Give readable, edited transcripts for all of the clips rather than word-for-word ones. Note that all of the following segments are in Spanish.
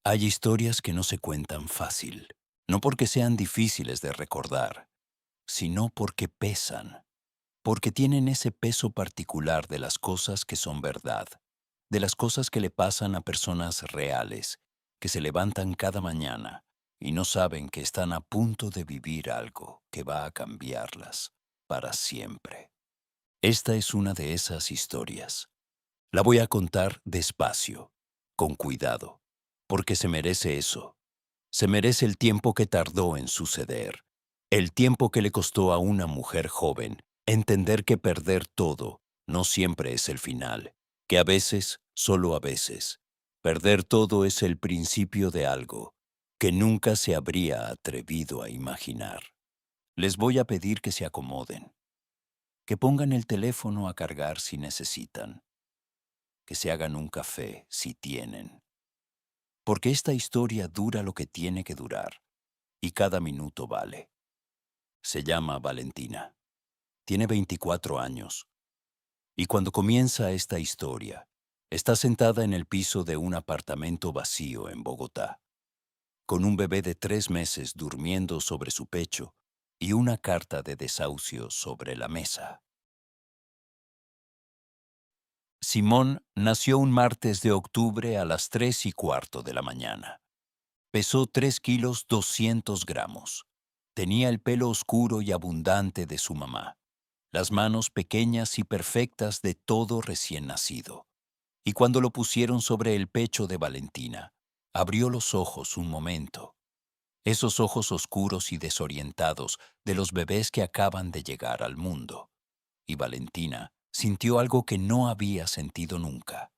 Hay historias que no se cuentan fácil, no porque sean difíciles de recordar, sino porque pesan, porque tienen ese peso particular de las cosas que son verdad, de las cosas que le pasan a personas reales, que se levantan cada mañana y no saben que están a punto de vivir algo que va a cambiarlas para siempre. Esta es una de esas historias. La voy a contar despacio, con cuidado, porque se merece eso. Se merece el tiempo que tardó en suceder, el tiempo que le costó a una mujer joven entender que perder todo no siempre es el final, que a veces, solo a veces, perder todo es el principio de algo que nunca se habría atrevido a imaginar. Les voy a pedir que se acomoden, que pongan el teléfono a cargar si necesitan, que se hagan un café si tienen, porque esta historia dura lo que tiene que durar y cada minuto vale. Se llama Valentina. Tiene 24 años. Y cuando comienza esta historia, está sentada en el piso de un apartamento vacío en Bogotá, con un bebé de 3 meses durmiendo sobre su pecho y una carta de desahucio sobre la mesa. Simón nació un martes de octubre a las 3:15 de la mañana. Pesó 3 kilos 200 gramos. Tenía el pelo oscuro y abundante de su mamá, las manos pequeñas y perfectas de todo recién nacido. Y cuando lo pusieron sobre el pecho de Valentina, abrió los ojos un momento, esos ojos oscuros y desorientados de los bebés que acaban de llegar al mundo. Y Valentina sintió algo que no había sentido nunca,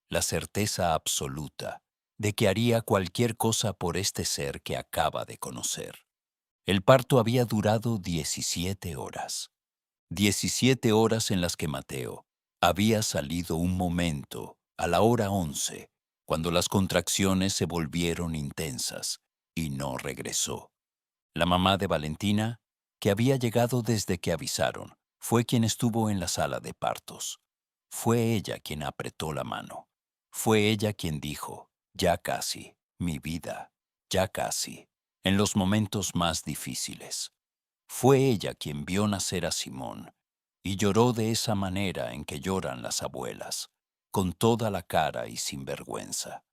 la certeza absoluta de que haría cualquier cosa por este ser que acaba de conocer. El parto había durado 17 horas. 17 horas en las que Mateo había salido un momento, a la hora 11, cuando las contracciones se volvieron intensas, y no regresó. La mamá de Valentina, que había llegado desde que avisaron, fue quien estuvo en la sala de partos. Fue ella quien apretó la mano. Fue ella quien dijo, ya casi, mi vida, ya casi, en los momentos más difíciles. Fue ella quien vio nacer a Simón y lloró de esa manera en que lloran las abuelas, con toda la cara y sin vergüenza.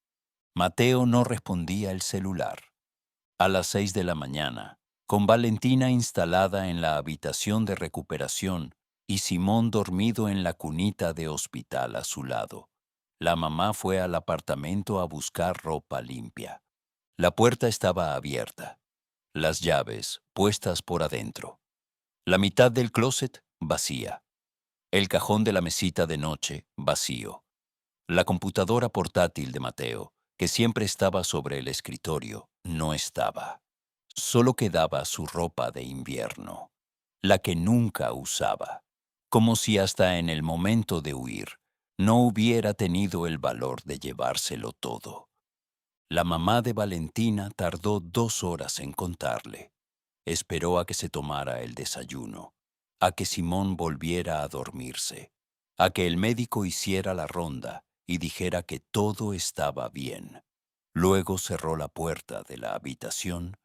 Mateo no respondía el celular. A las 6 de la mañana, con Valentina instalada en la habitación de recuperación y Simón dormido en la cunita de hospital a su lado, la mamá fue al apartamento a buscar ropa limpia. La puerta estaba abierta, las llaves puestas por adentro. La mitad del closet vacía. El cajón de la mesita de noche vacío. La computadora portátil de Mateo, que siempre estaba sobre el escritorio, no estaba. Solo quedaba su ropa de invierno, la que nunca usaba, como si hasta en el momento de huir no hubiera tenido el valor de llevárselo todo. La mamá de Valentina tardó 2 horas en contarle. Esperó a que se tomara el desayuno, a que Simón volviera a dormirse, a que el médico hiciera la ronda y dijera que todo estaba bien. Luego cerró la puerta de la habitación,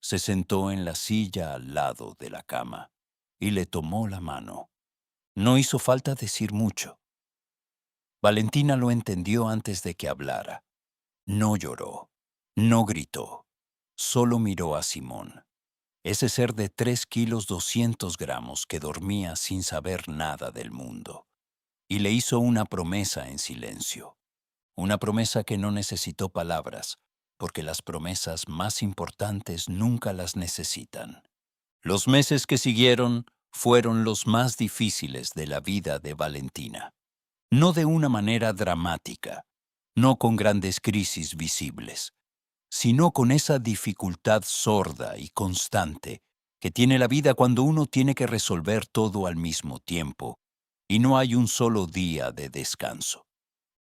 se sentó en la silla al lado de la cama y le tomó la mano. No hizo falta decir mucho. Valentina lo entendió antes de que hablara. No lloró, no gritó, solo miró a Simón. Ese ser de 3 kilos 200 gramos que dormía sin saber nada del mundo. Y le hizo una promesa en silencio. Una promesa que no necesitó palabras, porque las promesas más importantes nunca las necesitan. Los meses que siguieron fueron los más difíciles de la vida de Valentina. No de una manera dramática, no con grandes crisis visibles, sino con esa dificultad sorda y constante que tiene la vida cuando uno tiene que resolver todo al mismo tiempo y no hay un solo día de descanso.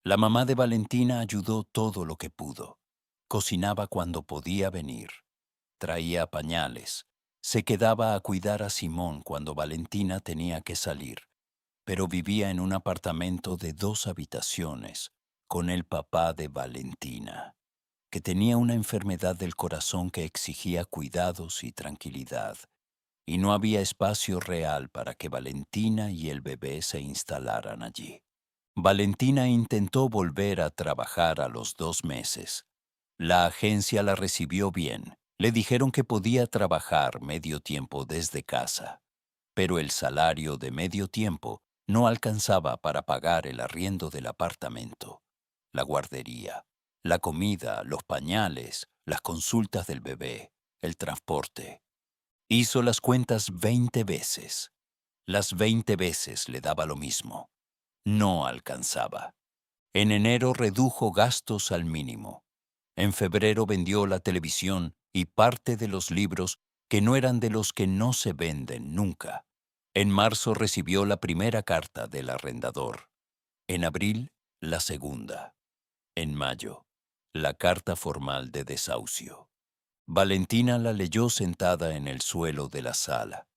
La mamá de Valentina ayudó todo lo que pudo. Cocinaba cuando podía venir, traía pañales, se quedaba a cuidar a Simón cuando Valentina tenía que salir, pero vivía en un apartamento de 2 habitaciones con el papá de Valentina. que tenía una enfermedad del corazón que exigía cuidados y tranquilidad, y no había espacio real para que Valentina y el bebé se instalaran allí. Valentina intentó volver a trabajar a los 2 meses. La agencia la recibió bien. Le dijeron que podía trabajar medio tiempo desde casa, pero el salario de medio tiempo no alcanzaba para pagar el arriendo del apartamento, la guardería, la comida, los pañales, las consultas del bebé, el transporte. Hizo las cuentas 20 veces. Las 20 veces le daba lo mismo. No alcanzaba. En enero redujo gastos al mínimo. En febrero vendió la televisión y parte de los libros que no eran de los que no se venden nunca. En marzo recibió la primera carta del arrendador. En abril, la segunda. En mayo, la carta formal de desahucio. Valentina la leyó sentada en el suelo de la sala,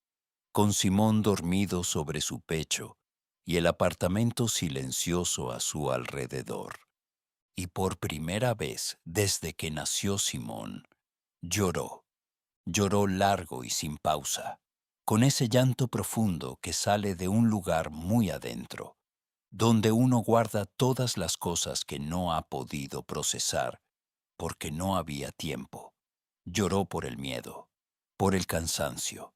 con Simón dormido sobre su pecho y el apartamento silencioso a su alrededor. Y por primera vez desde que nació Simón, lloró. Lloró largo y sin pausa, con ese llanto profundo que sale de un lugar muy adentro, donde uno guarda todas las cosas que no ha podido procesar porque no había tiempo. Lloró por el miedo, por el cansancio,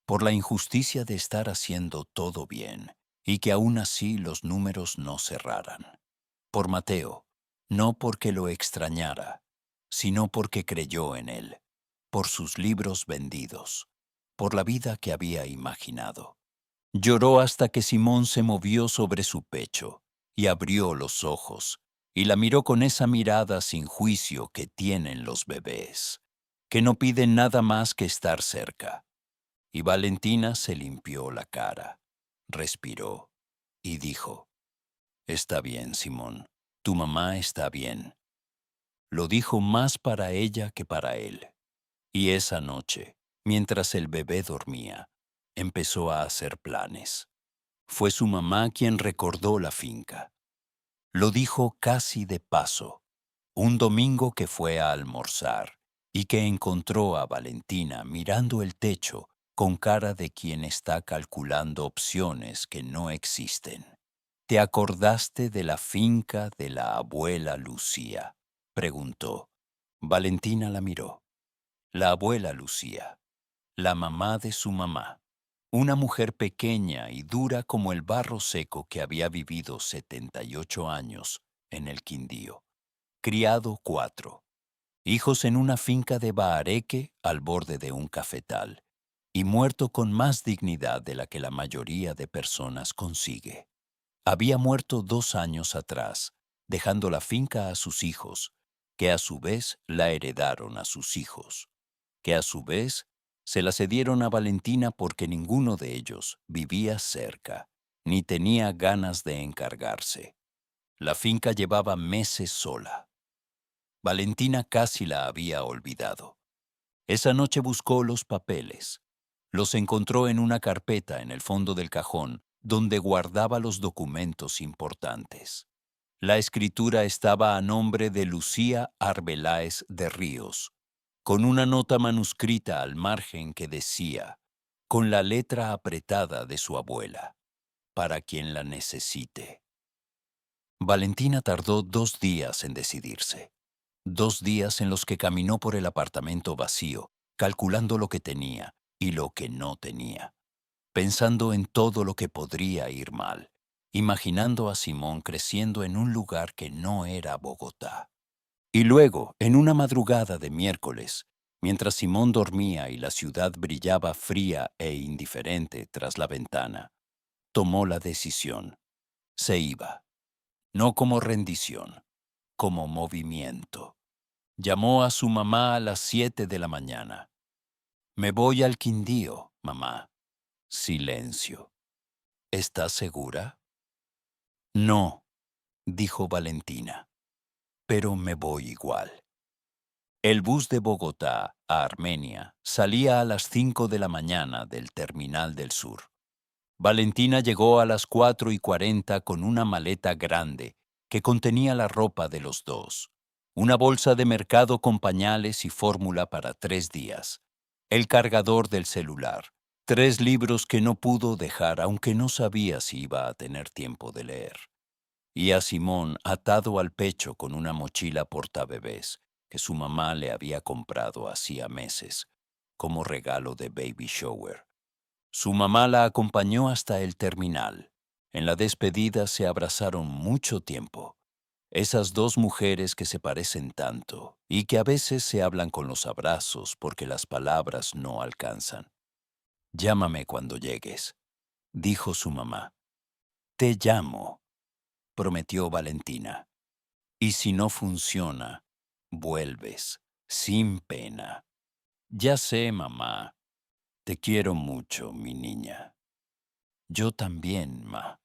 por la injusticia de estar haciendo todo bien y que aún así los números no cerraran. Por Mateo, no porque lo extrañara, sino porque creyó en él, por sus libros vendidos, por la vida que había imaginado. Lloró hasta que Simón se movió sobre su pecho y abrió los ojos y la miró con esa mirada sin juicio que tienen los bebés, que no piden nada más que estar cerca. Y Valentina se limpió la cara, respiró y dijo: «Está bien, Simón, tu mamá está bien». Lo dijo más para ella que para él. Y esa noche, mientras el bebé dormía, empezó a hacer planes. Fue su mamá quien recordó la finca. Lo dijo casi de paso, un domingo que fue a almorzar y que encontró a Valentina mirando el techo con cara de quien está calculando opciones que no existen. «¿Te acordaste de la finca de la abuela Lucía?», preguntó. Valentina la miró. La abuela Lucía, la mamá de su mamá, una mujer pequeña y dura como el barro seco que había vivido 78 años en el Quindío, criado 4, hijos en una finca de Bahareque al borde de un cafetal, y muerto con más dignidad de la que la mayoría de personas consigue. Había muerto 2 años atrás, dejando la finca a sus hijos, que a su vez la heredaron a sus hijos, que a su vez se la cedieron a Valentina porque ninguno de ellos vivía cerca, ni tenía ganas de encargarse. La finca llevaba meses sola. Valentina casi la había olvidado. Esa noche buscó los papeles. Los encontró en una carpeta en el fondo del cajón, donde guardaba los documentos importantes. La escritura estaba a nombre de Lucía Arbeláez de Ríos, con una nota manuscrita al margen que decía, con la letra apretada de su abuela, para quien la necesite. Valentina tardó 2 días en decidirse. 2 días en los que caminó por el apartamento vacío, calculando lo que tenía y lo que no tenía, pensando en todo lo que podría ir mal, imaginando a Simón creciendo en un lugar que no era Bogotá. Y luego, en una madrugada de miércoles, mientras Simón dormía y la ciudad brillaba fría e indiferente tras la ventana, tomó la decisión. Se iba, no como rendición, como movimiento. Llamó a su mamá a las 7 de la mañana. «Me voy al Quindío, mamá». Silencio. «¿Estás segura?». «No», dijo Valentina, «pero me voy igual». El bus de Bogotá a Armenia salía a las 5 de la mañana del Terminal del Sur. Valentina llegó a las 4:40 con una maleta grande que contenía la ropa de los dos, una bolsa de mercado con pañales y fórmula para 3 días, el cargador del celular, 3 libros que no pudo dejar aunque no sabía si iba a tener tiempo de leer, y a Simón atado al pecho con una mochila portabebés que su mamá le había comprado hacía meses, como regalo de baby shower. Su mamá la acompañó hasta el terminal. En la despedida se abrazaron mucho tiempo. Esas dos mujeres que se parecen tanto y que a veces se hablan con los abrazos porque las palabras no alcanzan. Llámame cuando llegues, dijo su mamá. Te llamo, prometió Valentina. Y si no funciona, vuelves, sin pena. Ya sé, mamá. Te quiero mucho, mi niña. Yo también, ma.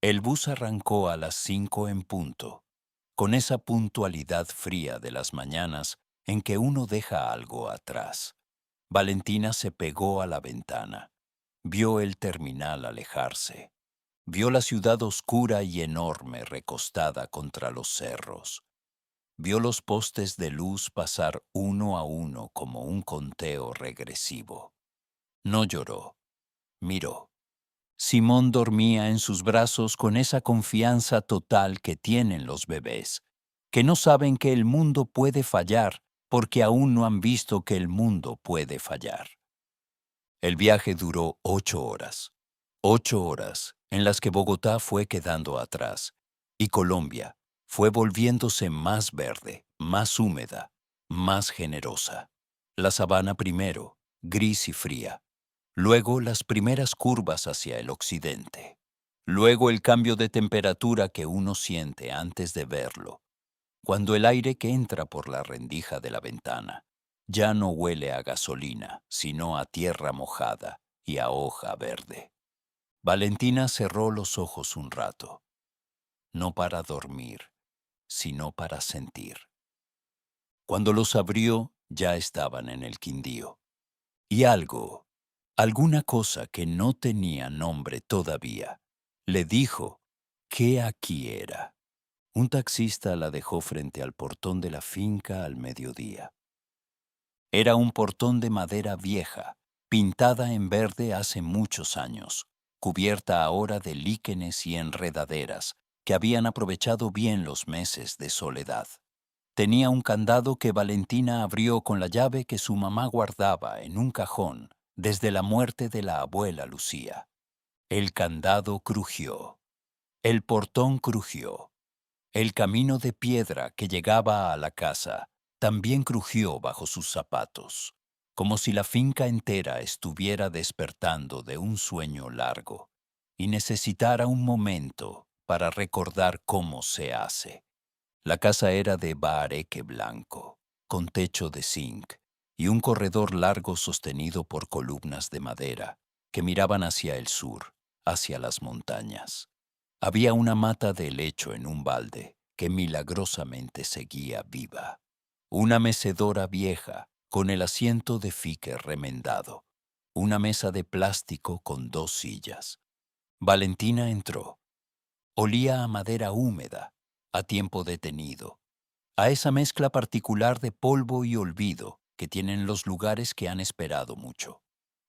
El bus arrancó a las 5 en punto, con esa puntualidad fría de las mañanas en que uno deja algo atrás. Valentina se pegó a la ventana. Vio el terminal alejarse. Vio la ciudad oscura y enorme recostada contra los cerros. Vio los postes de luz pasar uno a uno como un conteo regresivo. No lloró, miró. Simón dormía en sus brazos con esa confianza total que tienen los bebés, que no saben que el mundo puede fallar porque aún no han visto que el mundo puede fallar. El viaje duró 8 horas. 8 horas en las que Bogotá fue quedando atrás y Colombia fue volviéndose más verde, más húmeda, más generosa. La sabana primero, gris y fría. Luego las primeras curvas hacia el occidente. Luego el cambio de temperatura que uno siente antes de verlo, cuando el aire que entra por la rendija de la ventana ya no huele a gasolina, sino a tierra mojada y a hoja verde. Valentina cerró los ojos un rato, no para dormir, sino para sentir. Cuando los abrió, ya estaban en el Quindío. Y algo, alguna cosa que no tenía nombre todavía, le dijo que aquí era. Un taxista la dejó frente al portón de la finca al mediodía. Era un portón de madera vieja, pintada en verde hace muchos años, cubierta ahora de líquenes y enredaderas que habían aprovechado bien los meses de soledad. Tenía un candado que Valentina abrió con la llave que su mamá guardaba en un cajón desde la muerte de la abuela Lucía. El candado crujió. El portón crujió. El camino de piedra que llegaba a la casa también crujió bajo sus zapatos, como si la finca entera estuviera despertando de un sueño largo y necesitara un momento para recordar cómo se hace. La casa era de bahareque blanco, con techo de zinc y un corredor largo sostenido por columnas de madera que miraban hacia el sur, hacia las montañas. Había una mata de helecho en un balde que milagrosamente seguía viva. Una mecedora vieja con el asiento de fique remendado. Una mesa de plástico con 2 sillas. Valentina entró. Olía a madera húmeda, a tiempo detenido, a esa mezcla particular de polvo y olvido que tienen los lugares que han esperado mucho.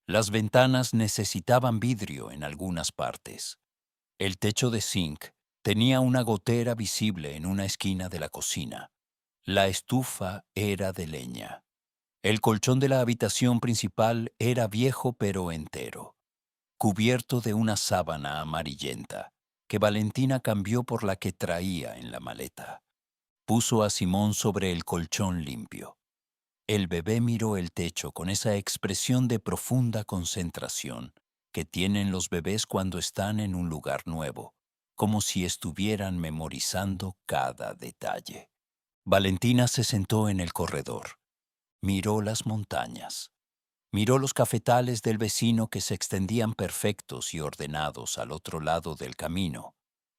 Las ventanas necesitaban vidrio en algunas partes. El techo de zinc tenía una gotera visible en una esquina de la cocina. La estufa era de leña. El colchón de la habitación principal era viejo pero entero, cubierto de una sábana amarillenta, que Valentina cambió por la que traía en la maleta. Puso a Simón sobre el colchón limpio. El bebé miró el techo con esa expresión de profunda concentración que tienen los bebés cuando están en un lugar nuevo, como si estuvieran memorizando cada detalle. Valentina se sentó en el corredor. Miró las montañas. Miró los cafetales del vecino que se extendían perfectos y ordenados al otro lado del camino,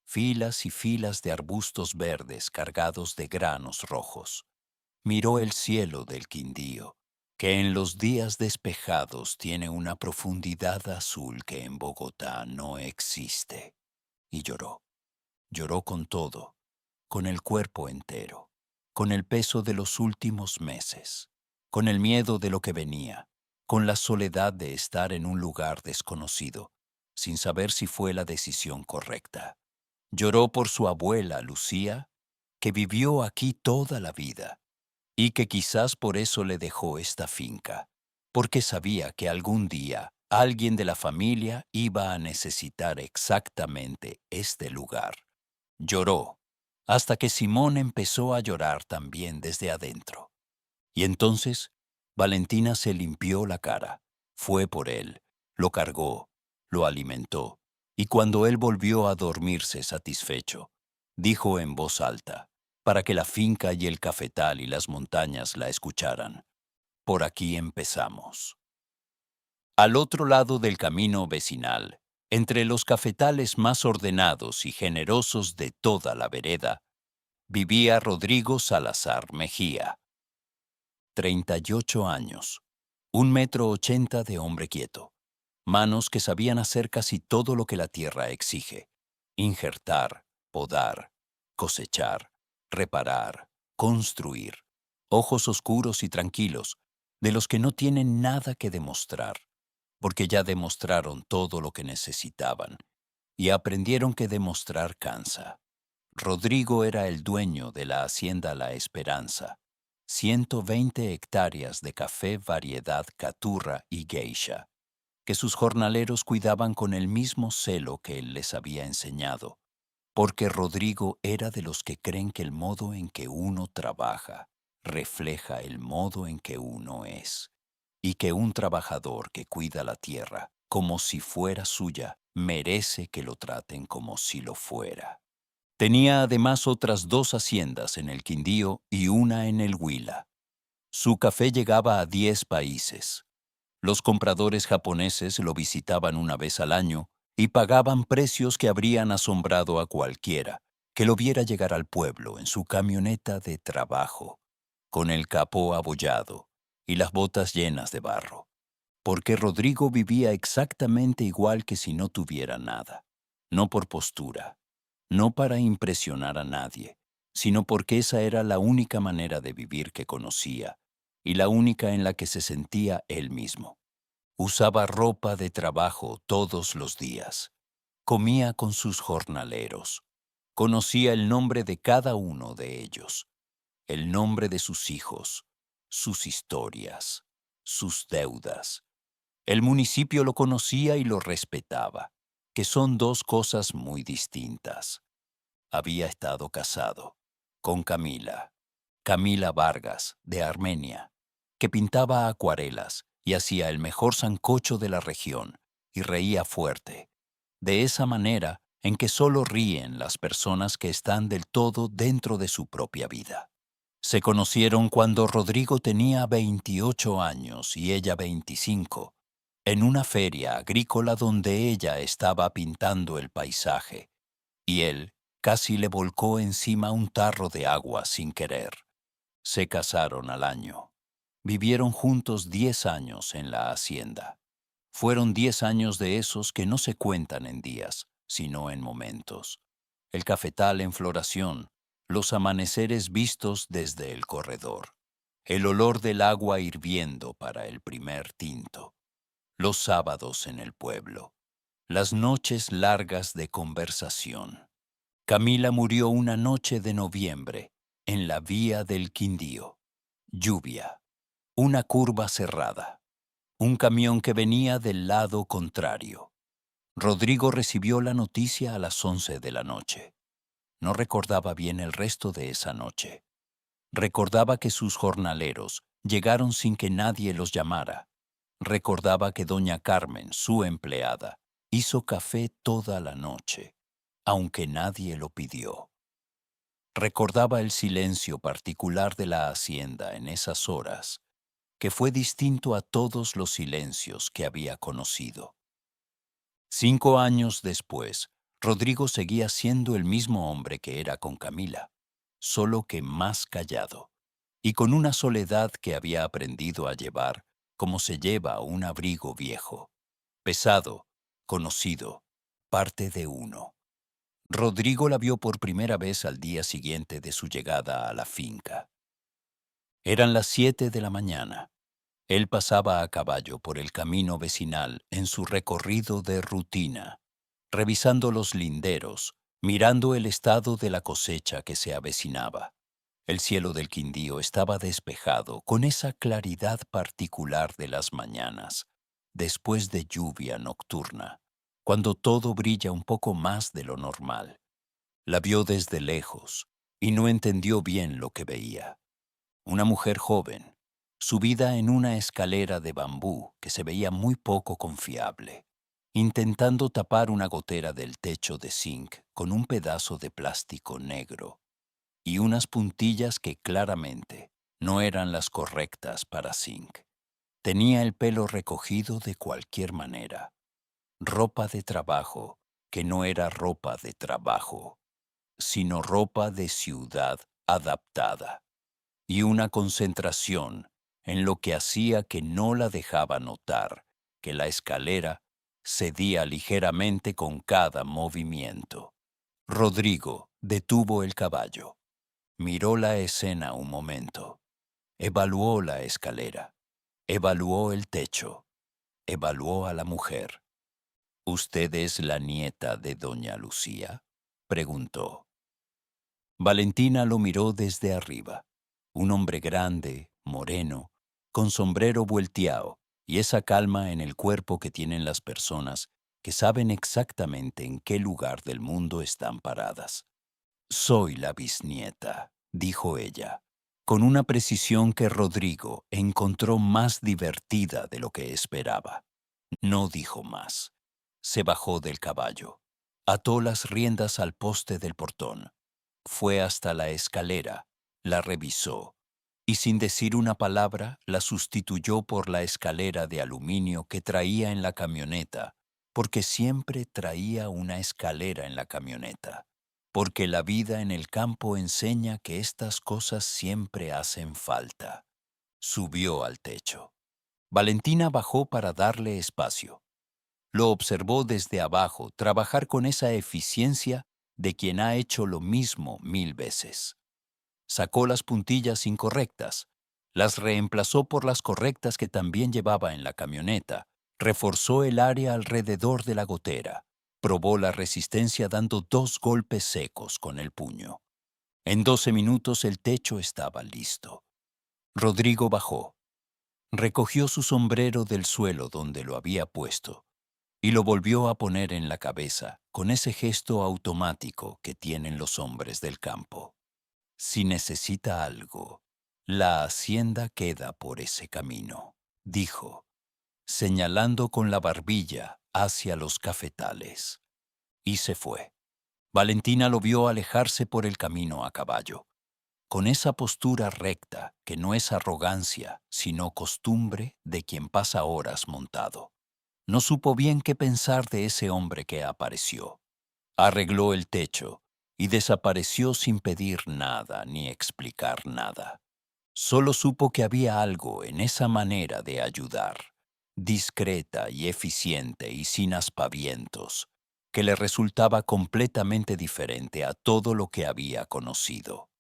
filas y filas de arbustos verdes cargados de granos rojos. Miró el cielo del Quindío, que en los días despejados tiene una profundidad azul que en Bogotá no existe. Y lloró. Lloró con todo, con el cuerpo entero, con el peso de los últimos meses, con el miedo de lo que venía, con la soledad de estar en un lugar desconocido, sin saber si fue la decisión correcta. Lloró por su abuela, Lucía, que vivió aquí toda la vida y que quizás por eso le dejó esta finca, porque sabía que algún día alguien de la familia iba a necesitar exactamente este lugar. Lloró, hasta que Simón empezó a llorar también desde adentro. Y entonces Valentina se limpió la cara, fue por él, lo cargó, lo alimentó, y cuando él volvió a dormirse satisfecho, dijo en voz alta, para que la finca y el cafetal y las montañas la escucharan: por aquí empezamos. Al otro lado del camino vecinal, entre los cafetales más ordenados y generosos de toda la vereda, vivía Rodrigo Salazar Mejía. 38 años, 1,80 m de hombre quieto, manos que sabían hacer casi todo lo que la tierra exige: injertar, podar, cosechar, reparar, construir, ojos oscuros y tranquilos, de los que no tienen nada que demostrar, porque ya demostraron todo lo que necesitaban y aprendieron que demostrar cansa. Rodrigo era el dueño de la hacienda La Esperanza, 120 hectáreas de café variedad Caturra y Geisha, que sus jornaleros cuidaban con el mismo celo que él les había enseñado, porque Rodrigo era de los que creen que el modo en que uno trabaja refleja el modo en que uno es, y que un trabajador que cuida la tierra como si fuera suya merece que lo traten como si lo fuera. Tenía además otras 2 haciendas en el Quindío y una en el Huila. Su café llegaba a 10 países. Los compradores japoneses lo visitaban una vez al año y pagaban precios que habrían asombrado a cualquiera que lo viera llegar al pueblo en su camioneta de trabajo, con el capó abollado y las botas llenas de barro, porque Rodrigo vivía exactamente igual que si no tuviera nada, no por postura, no para impresionar a nadie, sino porque esa era la única manera de vivir que conocía y la única en la que se sentía él mismo. Usaba ropa de trabajo todos los días. Comía con sus jornaleros. Conocía el nombre de cada uno de ellos, el nombre de sus hijos, sus historias, sus deudas. El municipio lo conocía y lo respetaba, que son 2 cosas muy distintas. Había estado casado con Camila, Camila Vargas, de Armenia, que pintaba acuarelas y hacía el mejor sancocho de la región y reía fuerte, de esa manera en que solo ríen las personas que están del todo dentro de su propia vida. Se conocieron cuando Rodrigo tenía 28 años y ella 25, en una feria agrícola donde ella estaba pintando el paisaje, y él casi le volcó encima un tarro de agua sin querer. Se casaron al año. Vivieron juntos 10 años en la hacienda. Fueron 10 años de esos que no se cuentan en días, sino en momentos. El cafetal en floración, los amaneceres vistos desde el corredor, el olor del agua hirviendo para el primer tinto, los sábados en el pueblo, las noches largas de conversación. Camila murió una noche de noviembre, en la vía del Quindío. Lluvia, una curva cerrada, un camión que venía del lado contrario. Rodrigo recibió la noticia a las 11 de la noche. No recordaba bien el resto de esa noche. Recordaba que sus jornaleros llegaron sin que nadie los llamara. Recordaba que doña Carmen, su empleada, hizo café toda la noche, aunque nadie lo pidió. Recordaba el silencio particular de la hacienda en esas horas, que fue distinto a todos los silencios que había conocido. 5 años después, Rodrigo seguía siendo el mismo hombre que era con Camila, solo que más callado, y con una soledad que había aprendido a llevar como se lleva un abrigo viejo, pesado, conocido, parte de uno. Rodrigo la vio por primera vez al día siguiente de su llegada a la finca. Eran las 7 de la mañana. Él pasaba a caballo por el camino vecinal en su recorrido de rutina, revisando los linderos, mirando el estado de la cosecha que se avecinaba. El cielo del Quindío estaba despejado con esa claridad particular de las mañanas, después de lluvia nocturna, cuando todo brilla un poco más de lo normal. La vio desde lejos y no entendió bien lo que veía. Una mujer joven, subida en una escalera de bambú que se veía muy poco confiable, intentando tapar una gotera del techo de zinc con un pedazo de plástico negro y unas puntillas que claramente no eran las correctas para zinc. Tenía el pelo recogido de cualquier manera, ropa de trabajo que no era ropa de trabajo, sino ropa de ciudad adaptada, y una concentración en lo que hacía que no la dejaba notar que la escalera cedía ligeramente con cada movimiento. Rodrigo detuvo el caballo, miró la escena un momento, evaluó la escalera, evaluó el techo, evaluó a la mujer. ¿Usted es la nieta de doña Lucía?, preguntó. Valentina lo miró desde arriba. Un hombre grande, moreno, con sombrero vuelteado y esa calma en el cuerpo que tienen las personas que saben exactamente en qué lugar del mundo están paradas. Soy la bisnieta, dijo ella, con una precisión que Rodrigo encontró más divertida de lo que esperaba. No dijo más. Se bajó del caballo, ató las riendas al poste del portón, fue hasta la escalera, la revisó y sin decir una palabra la sustituyó por la escalera de aluminio que traía en la camioneta, porque siempre traía una escalera en la camioneta, porque la vida en el campo enseña que estas cosas siempre hacen falta. Subió al techo. Valentina bajó para darle espacio. Lo observó desde abajo trabajar con esa eficiencia de quien ha hecho lo mismo 1000 veces. Sacó las puntillas incorrectas, las reemplazó por las correctas que también llevaba en la camioneta, reforzó el área alrededor de la gotera, probó la resistencia dando 2 golpes secos con el puño. En 12 minutos el techo estaba listo. Rodrigo bajó, recogió su sombrero del suelo donde lo había puesto y lo volvió a poner en la cabeza con ese gesto automático que tienen los hombres del campo. Si necesita algo, la hacienda queda por ese camino, dijo, señalando con la barbilla hacia los cafetales. Y se fue. Valentina lo vio alejarse por el camino a caballo, con esa postura recta que no es arrogancia, sino costumbre de quien pasa horas montado. No supo bien qué pensar de ese hombre que apareció. Arregló el techo y desapareció sin pedir nada ni explicar nada. Solo supo que había algo en esa manera de ayudar, discreta y eficiente y sin aspavientos, que le resultaba completamente diferente a todo lo que había conocido.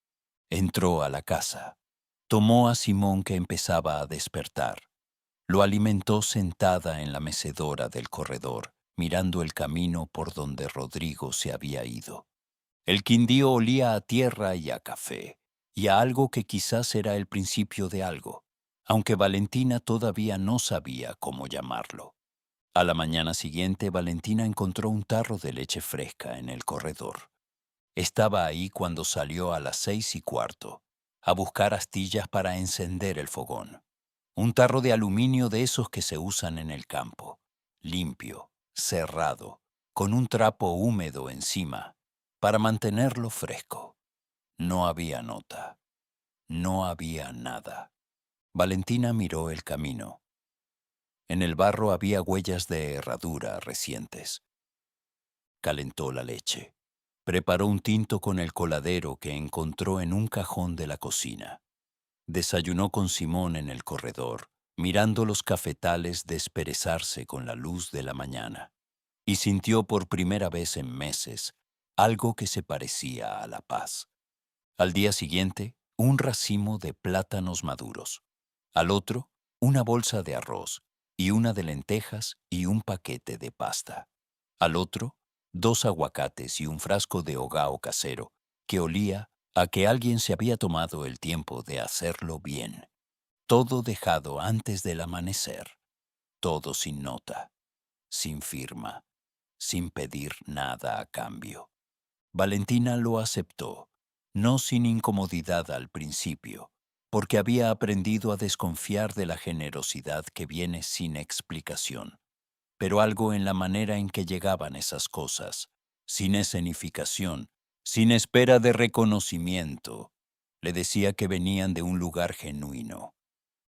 Entró a la casa. Tomó a Simón que empezaba a despertar. Lo alimentó sentada en la mecedora del corredor, mirando el camino por donde Rodrigo se había ido. El Quindío olía a tierra y a café, y a algo que quizás era el principio de algo, aunque Valentina todavía no sabía cómo llamarlo. A la mañana siguiente, Valentina encontró un tarro de leche fresca en el corredor. Estaba ahí cuando salió a las 6:15, a buscar astillas para encender el fogón. Un tarro de aluminio de esos que se usan en el campo, limpio, cerrado, con un trapo húmedo encima, para mantenerlo fresco. No había nota, no había nada. Valentina miró el camino. En el barro había huellas de herradura recientes. Calentó la leche. Preparó un tinto con el coladero que encontró en un cajón de la cocina. Desayunó con Simón en el corredor, mirando los cafetales desperezarse con la luz de la mañana, y sintió por primera vez en meses algo que se parecía a la paz. Al día siguiente, un racimo de plátanos maduros. Al otro, una bolsa de arroz y una de lentejas y un paquete de pasta. Al otro, 2 aguacates y un frasco de hogao casero que olía a que alguien se había tomado el tiempo de hacerlo bien. Todo dejado antes del amanecer. Todo sin nota, sin firma, sin pedir nada a cambio. Valentina lo aceptó, no sin incomodidad al principio, porque había aprendido a desconfiar de la generosidad que viene sin explicación. Pero algo en la manera en que llegaban esas cosas, sin escenificación, sin espera de reconocimiento, le decía que venían de un lugar genuino.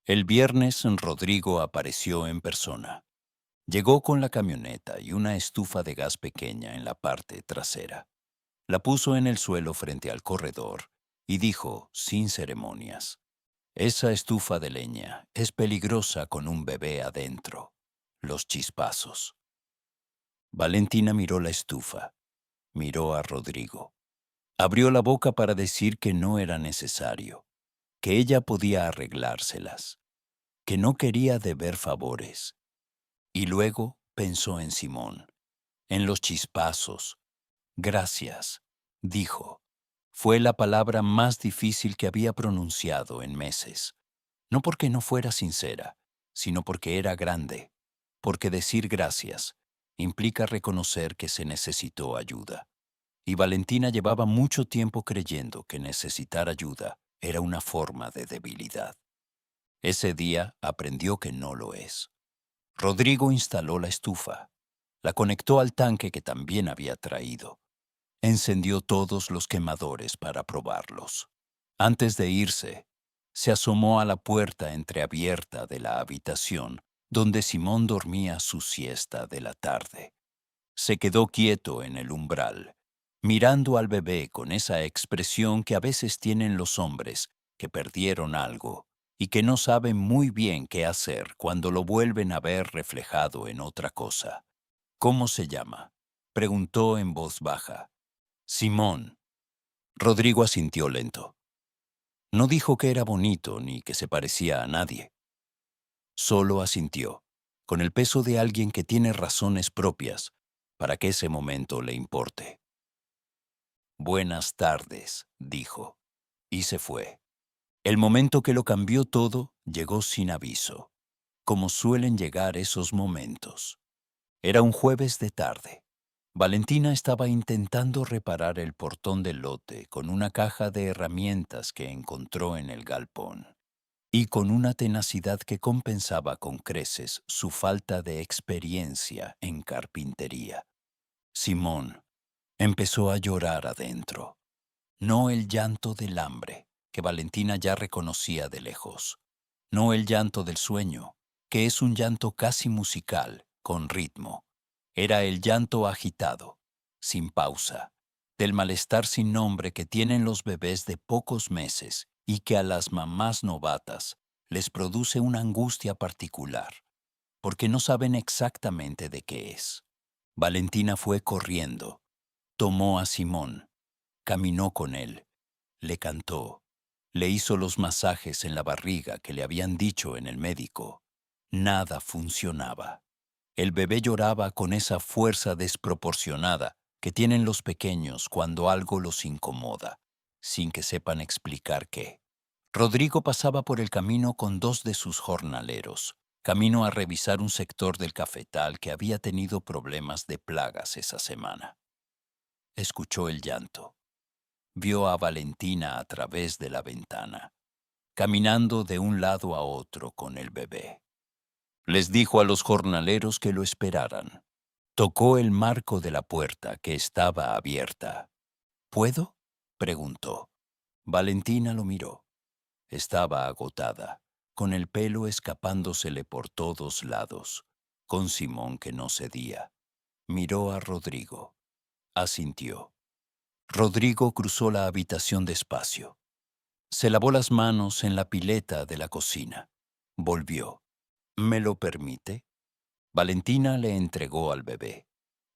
El viernes Rodrigo apareció en persona. Llegó con la camioneta y una estufa de gas pequeña en la parte trasera. La puso en el suelo frente al corredor y dijo, sin ceremonias, «Esa estufa de leña es peligrosa con un bebé adentro. Los chispazos». Valentina miró la estufa, miró a Rodrigo. Abrió la boca para decir que no era necesario, que ella podía arreglárselas, que no quería deber favores. Y luego pensó en Simón, en los chispazos. «Gracias», dijo. Fue la palabra más difícil que había pronunciado en meses. No porque no fuera sincera, sino porque era grande. Porque decir gracias implica reconocer que se necesitó ayuda. Y Valentina llevaba mucho tiempo creyendo que necesitar ayuda era una forma de debilidad. Ese día aprendió que no lo es. Rodrigo instaló la estufa. La conectó al tanque que también había traído. Encendió todos los quemadores para probarlos. Antes de irse, se asomó a la puerta entreabierta de la habitación donde Simón dormía su siesta de la tarde. Se quedó quieto en el umbral, mirando al bebé con esa expresión que a veces tienen los hombres que perdieron algo y que no saben muy bien qué hacer cuando lo vuelven a ver reflejado en otra cosa. «¿Cómo se llama?», preguntó en voz baja. «Simón». Rodrigo asintió lento. No dijo que era bonito ni que se parecía a nadie. Solo asintió, con el peso de alguien que tiene razones propias para que ese momento le importe. «Buenas tardes», dijo, y se fue. El momento que lo cambió todo llegó sin aviso, como suelen llegar esos momentos. Era un jueves de tarde. Valentina estaba intentando reparar el portón del lote con una caja de herramientas que encontró en el galpón, y con una tenacidad que compensaba con creces su falta de experiencia en carpintería. Simón empezó a llorar adentro. No el llanto del hambre, que Valentina ya reconocía de lejos. No el llanto del sueño, que es un llanto casi musical, con ritmo. Era el llanto agitado, sin pausa, del malestar sin nombre que tienen los bebés de pocos meses y que a las mamás novatas les produce una angustia particular, porque no saben exactamente de qué es. Valentina fue corriendo, tomó a Simón, caminó con él, le cantó, le hizo los masajes en la barriga que le habían dicho en el médico. Nada funcionaba. El bebé lloraba con esa fuerza desproporcionada que tienen los pequeños cuando algo los incomoda, sin que sepan explicar qué. Rodrigo pasaba por el camino con 2 de sus jornaleros, camino a revisar un sector del cafetal que había tenido problemas de plagas esa semana. Escuchó el llanto. Vio a Valentina a través de la ventana, caminando de un lado a otro con el bebé. Les dijo a los jornaleros que lo esperaran. Tocó el marco de la puerta que estaba abierta. ¿Puedo?, preguntó. Valentina lo miró. Estaba agotada, con el pelo escapándosele por todos lados, con Simón que no cedía. Miró a Rodrigo. Asintió. Rodrigo cruzó la habitación despacio. Se lavó las manos en la pileta de la cocina. Volvió. «¿Me lo permite?». Valentina le entregó al bebé.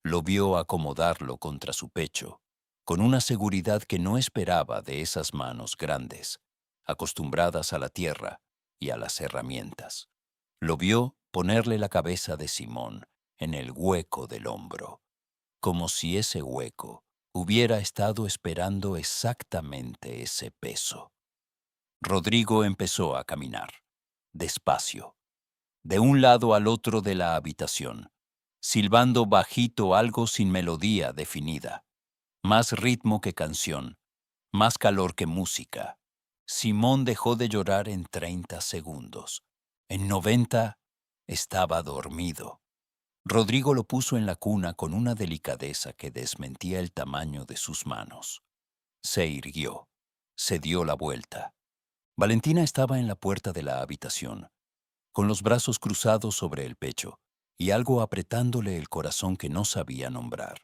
Lo vio acomodarlo contra su pecho, con una seguridad que no esperaba de esas manos grandes, acostumbradas a la tierra y a las herramientas. Lo vio ponerle la cabeza de Simón en el hueco del hombro, como si ese hueco hubiera estado esperando exactamente ese peso. Rodrigo empezó a caminar, despacio, de un lado al otro de la habitación, silbando bajito algo sin melodía definida, más ritmo que canción, más calor que música. Simón dejó de llorar en 30 segundos. En 90 estaba dormido. Rodrigo lo puso en la cuna con una delicadeza que desmentía el tamaño de sus manos. Se irguió. Se dio la vuelta. Valentina estaba en la puerta de la habitación, con los brazos cruzados sobre el pecho y algo apretándole el corazón que no sabía nombrar.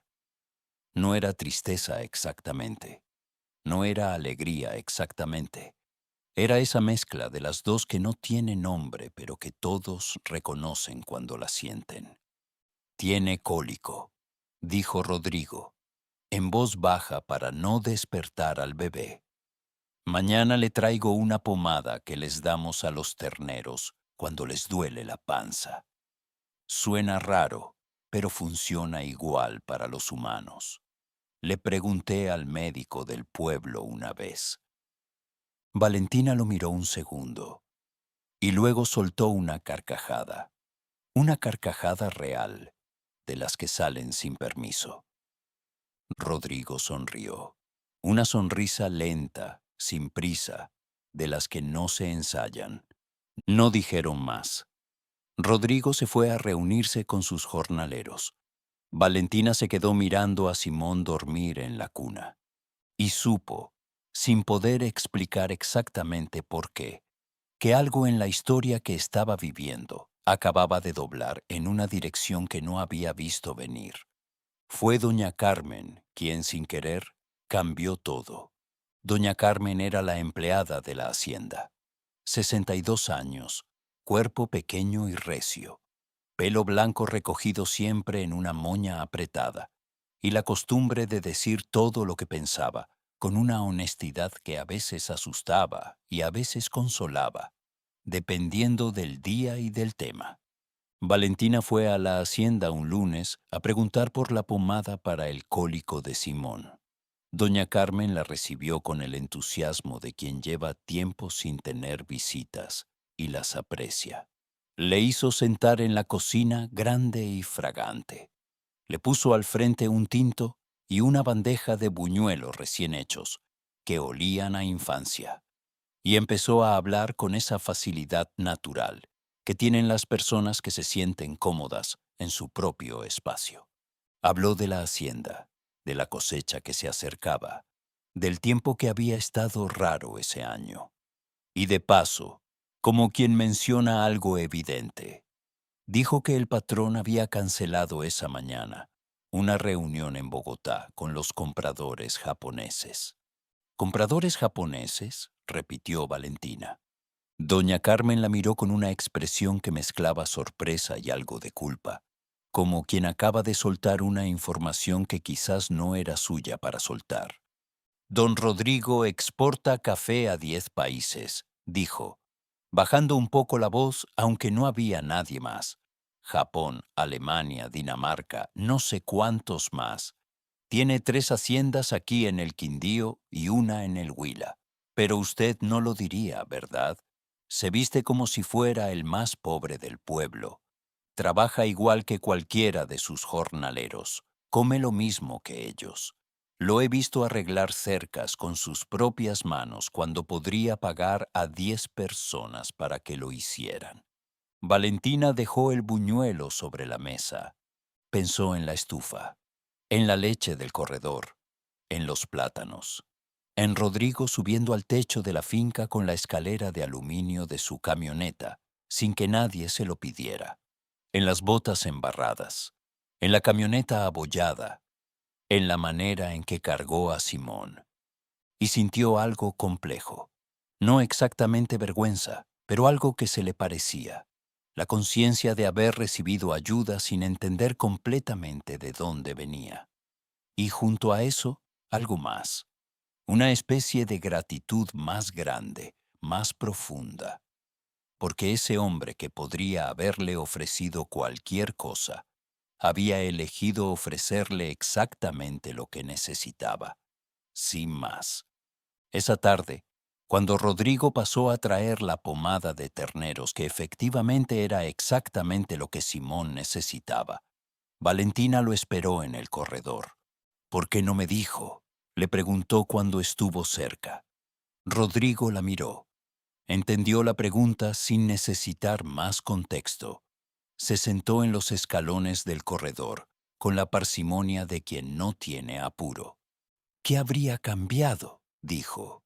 No era tristeza exactamente. No era alegría exactamente. Era esa mezcla de las dos que no tiene nombre, pero que todos reconocen cuando la sienten. Tiene cólico, dijo Rodrigo, en voz baja para no despertar al bebé. Mañana le traigo una pomada que les damos a los terneros cuando les duele la panza. Suena raro, pero funciona igual para los humanos. Le pregunté al médico del pueblo una vez. Valentina lo miró un segundo y luego soltó una carcajada real, de las que salen sin permiso. Rodrigo sonrió, una sonrisa lenta, sin prisa, de las que no se ensayan. No dijeron más. Rodrigo se fue a reunirse con sus jornaleros. Valentina se quedó mirando a Simón dormir en la cuna y supo, sin poder explicar exactamente por qué, que algo en la historia que estaba viviendo acababa de doblar en una dirección que no había visto venir. Fue doña Carmen quien, sin querer, cambió todo. Doña Carmen era la empleada de la hacienda. 62 años, cuerpo pequeño y recio, pelo blanco recogido siempre en una moña apretada, y la costumbre de decir todo lo que pensaba, con una honestidad que a veces asustaba y a veces consolaba, dependiendo del día y del tema. Valentina fue a la hacienda un lunes a preguntar por la pomada para el cólico de Simón. Doña Carmen la recibió con el entusiasmo de quien lleva tiempo sin tener visitas y las aprecia. Le hizo sentar en la cocina grande y fragante. Le puso al frente un tinto y una bandeja de buñuelos recién hechos, que olían a infancia, y empezó a hablar con esa facilidad natural que tienen las personas que se sienten cómodas en su propio espacio. Habló de la hacienda, de la cosecha que se acercaba, del tiempo que había estado raro ese año. Y de paso, como quien menciona algo evidente, dijo que el patrón había cancelado esa mañana una reunión en Bogotá con los compradores japoneses. ¿Compradores japoneses?, repitió Valentina. Doña Carmen la miró con una expresión que mezclaba sorpresa y algo de culpa, como quien acaba de soltar una información que quizás no era suya para soltar. Don Rodrigo exporta café a 10 países, dijo, bajando un poco la voz, aunque no había nadie más. Japón, Alemania, Dinamarca, no sé cuántos más. Tiene 3 haciendas aquí en el Quindío y una en el Huila. Pero usted no lo diría, ¿verdad? Se viste como si fuera el más pobre del pueblo. Trabaja igual que cualquiera de sus jornaleros. Come lo mismo que ellos. Lo he visto arreglar cercas con sus propias manos cuando podría pagar a 10 personas para que lo hicieran. Valentina dejó el buñuelo sobre la mesa. Pensó en la estufa, en la leche del corredor, en los plátanos, en Rodrigo subiendo al techo de la finca con la escalera de aluminio de su camioneta, sin que nadie se lo pidiera, en las botas embarradas, en la camioneta abollada, en la manera en que cargó a Simón. Y sintió algo complejo, no exactamente vergüenza, pero algo que se le parecía, la conciencia de haber recibido ayuda sin entender completamente de dónde venía. Y junto a eso, algo más, una especie de gratitud más grande, más profunda, porque ese hombre que podría haberle ofrecido cualquier cosa, había elegido ofrecerle exactamente lo que necesitaba, sin más. Esa tarde, cuando Rodrigo pasó a traer la pomada de terneros, que efectivamente era exactamente lo que Simón necesitaba, Valentina lo esperó en el corredor. ¿Por qué no me dijo?, le preguntó cuando estuvo cerca. Rodrigo la miró. Entendió la pregunta sin necesitar más contexto. Se sentó en los escalones del corredor, con la parsimonia de quien no tiene apuro. ¿Qué habría cambiado?, dijo.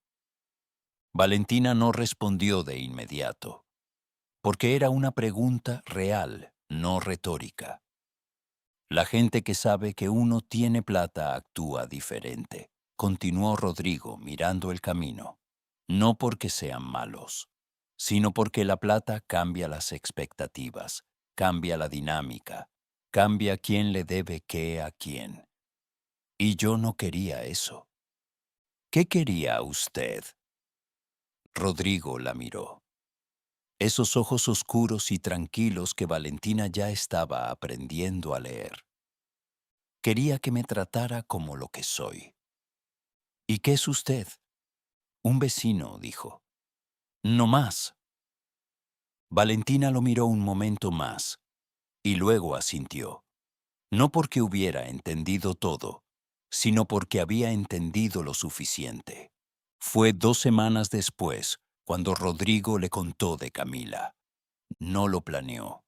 Valentina no respondió de inmediato, porque era una pregunta real, no retórica. La gente que sabe que uno tiene plata actúa diferente, continuó Rodrigo mirando el camino. No porque sean malos, sino porque la plata cambia las expectativas, cambia la dinámica, cambia quién le debe qué a quién. Y yo no quería eso. ¿Qué quería usted? Rodrigo la miró. Esos ojos oscuros y tranquilos que Valentina ya estaba aprendiendo a leer. Quería que me tratara como lo que soy. ¿Y qué es usted? Un vecino, dijo. No más. Valentina lo miró un momento más, y luego asintió. No porque hubiera entendido todo, sino porque había entendido lo suficiente. Fue 2 semanas después cuando Rodrigo le contó de Camila. No lo planeó.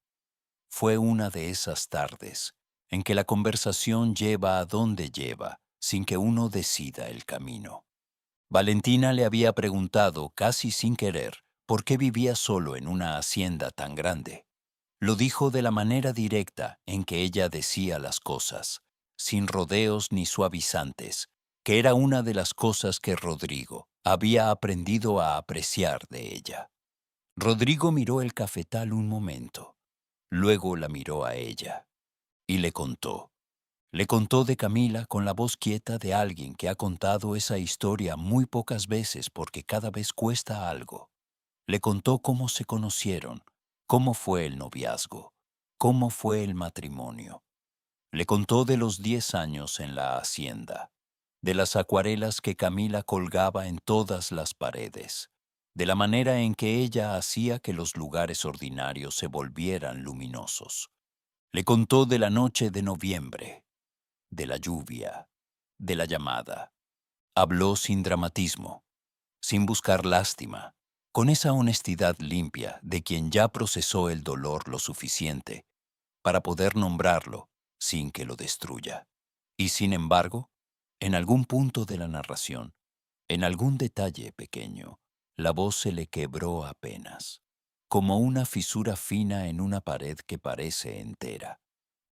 Fue una de esas tardes en que la conversación lleva a donde lleva, sin que uno decida el camino. Valentina le había preguntado, casi sin querer, por qué vivía solo en una hacienda tan grande. Lo dijo de la manera directa en que ella decía las cosas, sin rodeos ni suavizantes, que era una de las cosas que Rodrigo había aprendido a apreciar de ella. Rodrigo miró el cafetal un momento, luego la miró a ella y le contó. Le contó de Camila con la voz quieta de alguien que ha contado esa historia muy pocas veces porque cada vez cuesta algo. Le contó cómo se conocieron, cómo fue el noviazgo, cómo fue el matrimonio. Le contó de los 10 años en la hacienda, de las acuarelas que Camila colgaba en todas las paredes, de la manera en que ella hacía que los lugares ordinarios se volvieran luminosos. Le contó de la noche de noviembre, de la lluvia, de la llamada. Habló sin dramatismo, sin buscar lástima, con esa honestidad limpia de quien ya procesó el dolor lo suficiente para poder nombrarlo sin que lo destruya. Y sin embargo, en algún punto de la narración, en algún detalle pequeño, la voz se le quebró apenas, como una fisura fina en una pared que parece entera.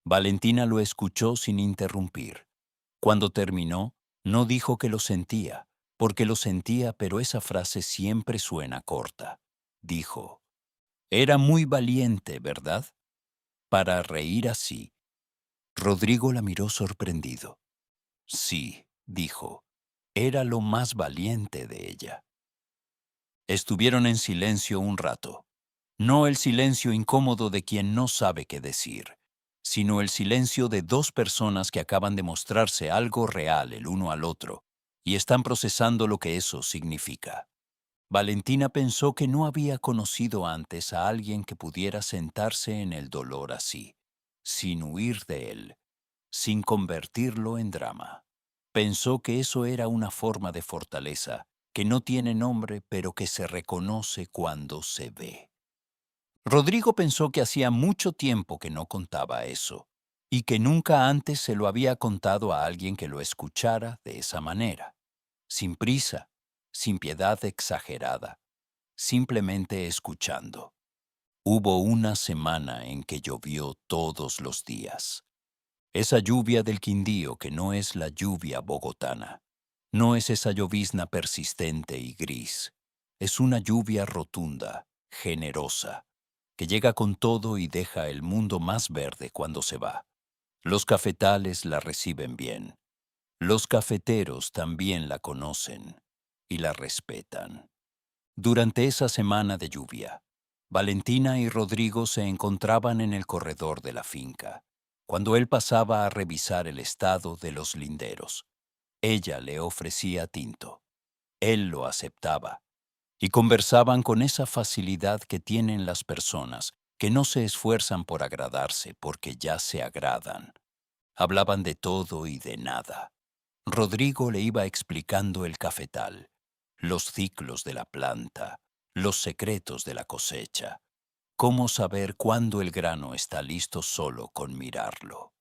Valentina lo escuchó sin interrumpir. Cuando terminó, no dijo que lo sentía, porque lo sentía, pero esa frase siempre suena corta. Dijo, era muy valiente, ¿verdad? Para reír así. Rodrigo la miró sorprendido. Sí, dijo, era lo más valiente de ella. Estuvieron en silencio un rato. No el silencio incómodo de quien no sabe qué decir, sino el silencio de dos personas que acaban de mostrarse algo real el uno al otro y están procesando lo que eso significa. Valentina pensó que no había conocido antes a alguien que pudiera sentarse en el dolor así, sin huir de él, sin convertirlo en drama. Pensó que eso era una forma de fortaleza que no tiene nombre pero que se reconoce cuando se ve. Rodrigo pensó que hacía mucho tiempo que no contaba eso, y que nunca antes se lo había contado a alguien que lo escuchara de esa manera, sin prisa, sin piedad exagerada, simplemente escuchando. Hubo una semana en que llovió todos los días. Esa lluvia del Quindío que no es la lluvia bogotana, no es esa llovizna persistente y gris, es una lluvia rotunda, generosa, que llega con todo y deja el mundo más verde cuando se va. Los cafetales la reciben bien. Los cafeteros también la conocen y la respetan. Durante esa semana de lluvia, Valentina y Rodrigo se encontraban en el corredor de la finca, cuando él pasaba a revisar el estado de los linderos. Ella le ofrecía tinto. Él lo aceptaba, y conversaban con esa facilidad que tienen las personas que no se esfuerzan por agradarse porque ya se agradan. Hablaban de todo y de nada. Rodrigo le iba explicando el cafetal, los ciclos de la planta, los secretos de la cosecha, cómo saber cuándo el grano está listo solo con mirarlo.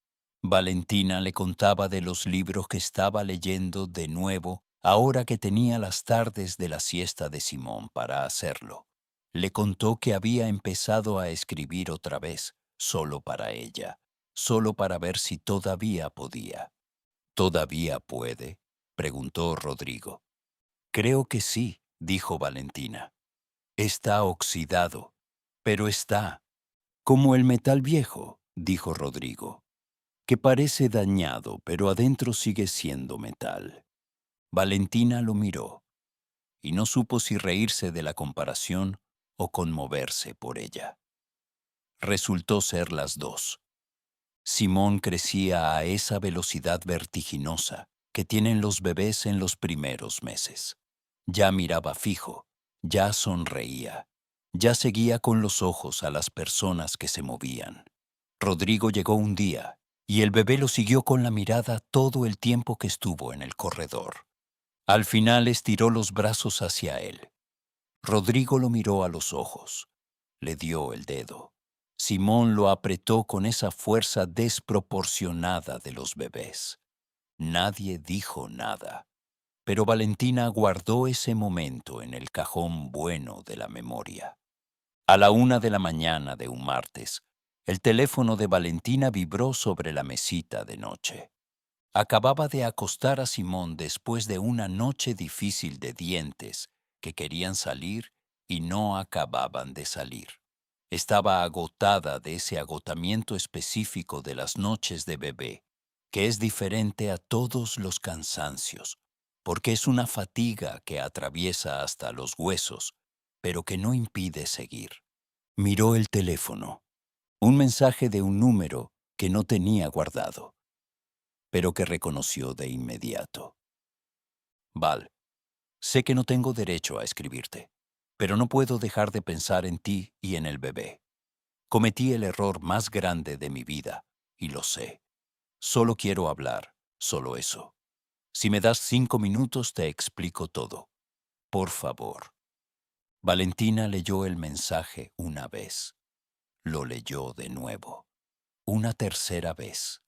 Valentina le contaba de los libros que estaba leyendo de nuevo ahora que tenía las tardes de la siesta de Simón para hacerlo. Le contó que había empezado a escribir otra vez, solo para ella, solo para ver si todavía podía. ¿Todavía puede?, preguntó Rodrigo. Creo que sí, dijo Valentina. Está oxidado, pero está. Como el metal viejo, dijo Rodrigo, que parece dañado, pero adentro sigue siendo metal. Valentina lo miró, y no supo si reírse de la comparación o conmoverse por ella. Resultó ser las dos. Simón crecía a esa velocidad vertiginosa que tienen los bebés en los primeros meses. Ya miraba fijo, ya sonreía, ya seguía con los ojos a las personas que se movían. Rodrigo llegó un día y el bebé lo siguió con la mirada todo el tiempo que estuvo en el corredor. Al final estiró los brazos hacia él. Rodrigo lo miró a los ojos. Le dio el dedo. Simón lo apretó con esa fuerza desproporcionada de los bebés. Nadie dijo nada, pero Valentina guardó ese momento en el cajón bueno de la memoria. A la 1 de la mañana de un martes, el teléfono de Valentina vibró sobre la mesita de noche. Acababa de acostar a Simón después de una noche difícil de dientes que querían salir y no acababan de salir. Estaba agotada de ese agotamiento específico de las noches de bebé, que es diferente a todos los cansancios, porque es una fatiga que atraviesa hasta los huesos, pero que no impide seguir. Miró el teléfono, un mensaje de un número que no tenía guardado, pero que reconoció de inmediato. Val, sé que no tengo derecho a escribirte, pero no puedo dejar de pensar en ti y en el bebé. Cometí el error más grande de mi vida, y lo sé. Solo quiero hablar, solo eso. Si me das 5 minutos te explico todo. Por favor. Valentina leyó el mensaje una vez. Lo leyó de nuevo. Una tercera vez.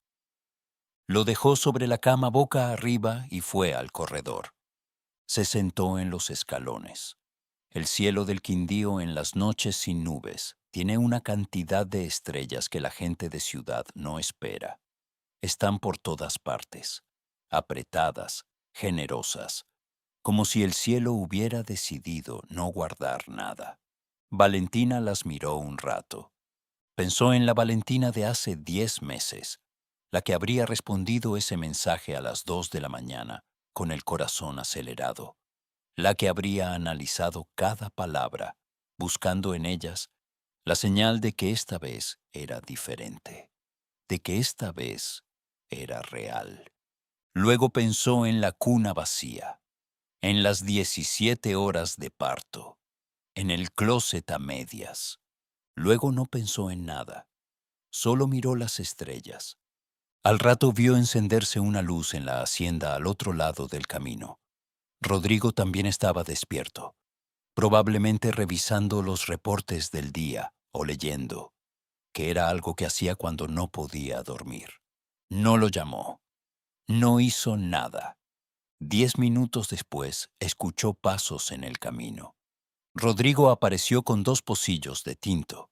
Lo dejó sobre la cama boca arriba y fue al corredor. Se sentó en los escalones. El cielo del Quindío en las noches sin nubes tiene una cantidad de estrellas que la gente de ciudad no espera. Están por todas partes, apretadas, generosas, como si el cielo hubiera decidido no guardar nada. Valentina las miró un rato. Pensó en la Valentina de hace 10 meses, la que habría respondido ese mensaje a las 2 de la mañana, con el corazón acelerado, la que habría analizado cada palabra, buscando en ellas la señal de que esta vez era diferente, de que esta vez era real. Luego pensó en la cuna vacía, en las 17 horas de parto, en el closet a medias. Luego no pensó en nada, solo miró las estrellas. Al rato vio encenderse una luz en la hacienda al otro lado del camino. Rodrigo también estaba despierto, probablemente revisando los reportes del día o leyendo, que era algo que hacía cuando no podía dormir. No lo llamó. No hizo nada. 10 minutos después, escuchó pasos en el camino. Rodrigo apareció con 2 pocillos de tinto,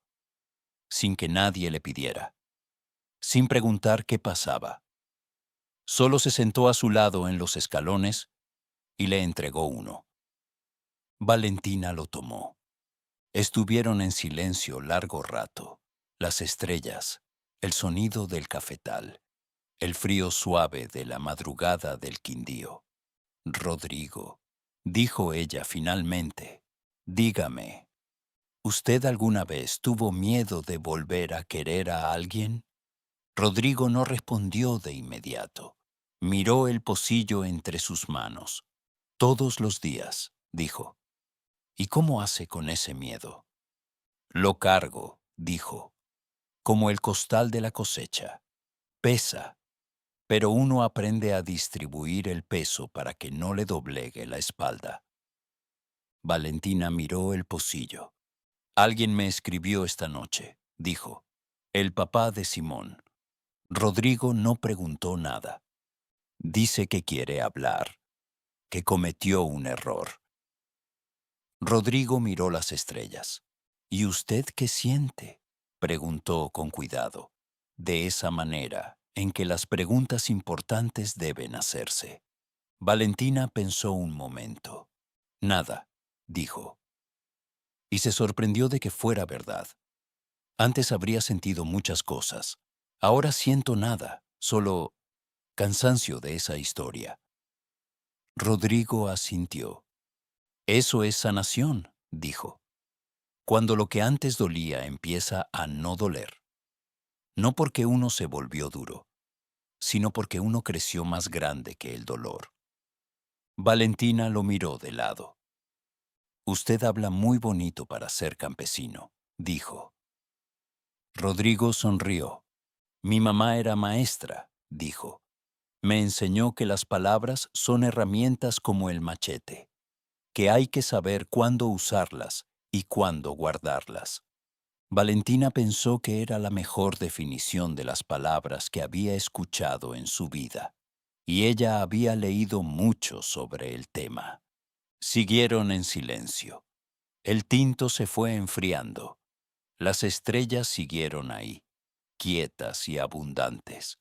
sin que nadie le pidiera, sin preguntar qué pasaba. Solo se sentó a su lado en los escalones y le entregó uno. Valentina lo tomó. Estuvieron en silencio largo rato. Las estrellas, el sonido del cafetal, el frío suave de la madrugada del Quindío. Rodrigo, dijo ella finalmente, Dígame, ¿usted alguna vez tuvo miedo de volver a querer a alguien? Rodrigo no respondió de inmediato. Miró el pocillo entre sus manos. Todos los días, dijo. ¿Y cómo hace con ese miedo? Lo cargo, dijo, como el costal de la cosecha. Pesa, pero uno aprende a distribuir el peso para que no le doblegue la espalda. Valentina miró el pocillo. Alguien me escribió esta noche, dijo. El papá de Simón. Rodrigo no preguntó nada. Dice que quiere hablar, que cometió un error. Rodrigo miró las estrellas. ¿Y usted qué siente? Preguntó con cuidado, de esa manera en que las preguntas importantes deben hacerse. Valentina pensó un momento. Nada, dijo, y se sorprendió de que fuera verdad. Antes habría sentido muchas cosas. Ahora siento nada, solo cansancio de esa historia. Rodrigo asintió. Eso es sanación, dijo. Cuando lo que antes dolía empieza a no doler. No porque uno se volvió duro, sino porque uno creció más grande que el dolor. Valentina lo miró de lado. Usted habla muy bonito para ser campesino, dijo. Rodrigo sonrió. Mi mamá era maestra, dijo. Me enseñó que las palabras son herramientas como el machete, que hay que saber cuándo usarlas y cuándo guardarlas. Valentina pensó que era la mejor definición de las palabras que había escuchado en su vida, y ella había leído mucho sobre el tema. Siguieron en silencio. El tinto se fue enfriando. Las estrellas siguieron ahí, quietas y abundantes.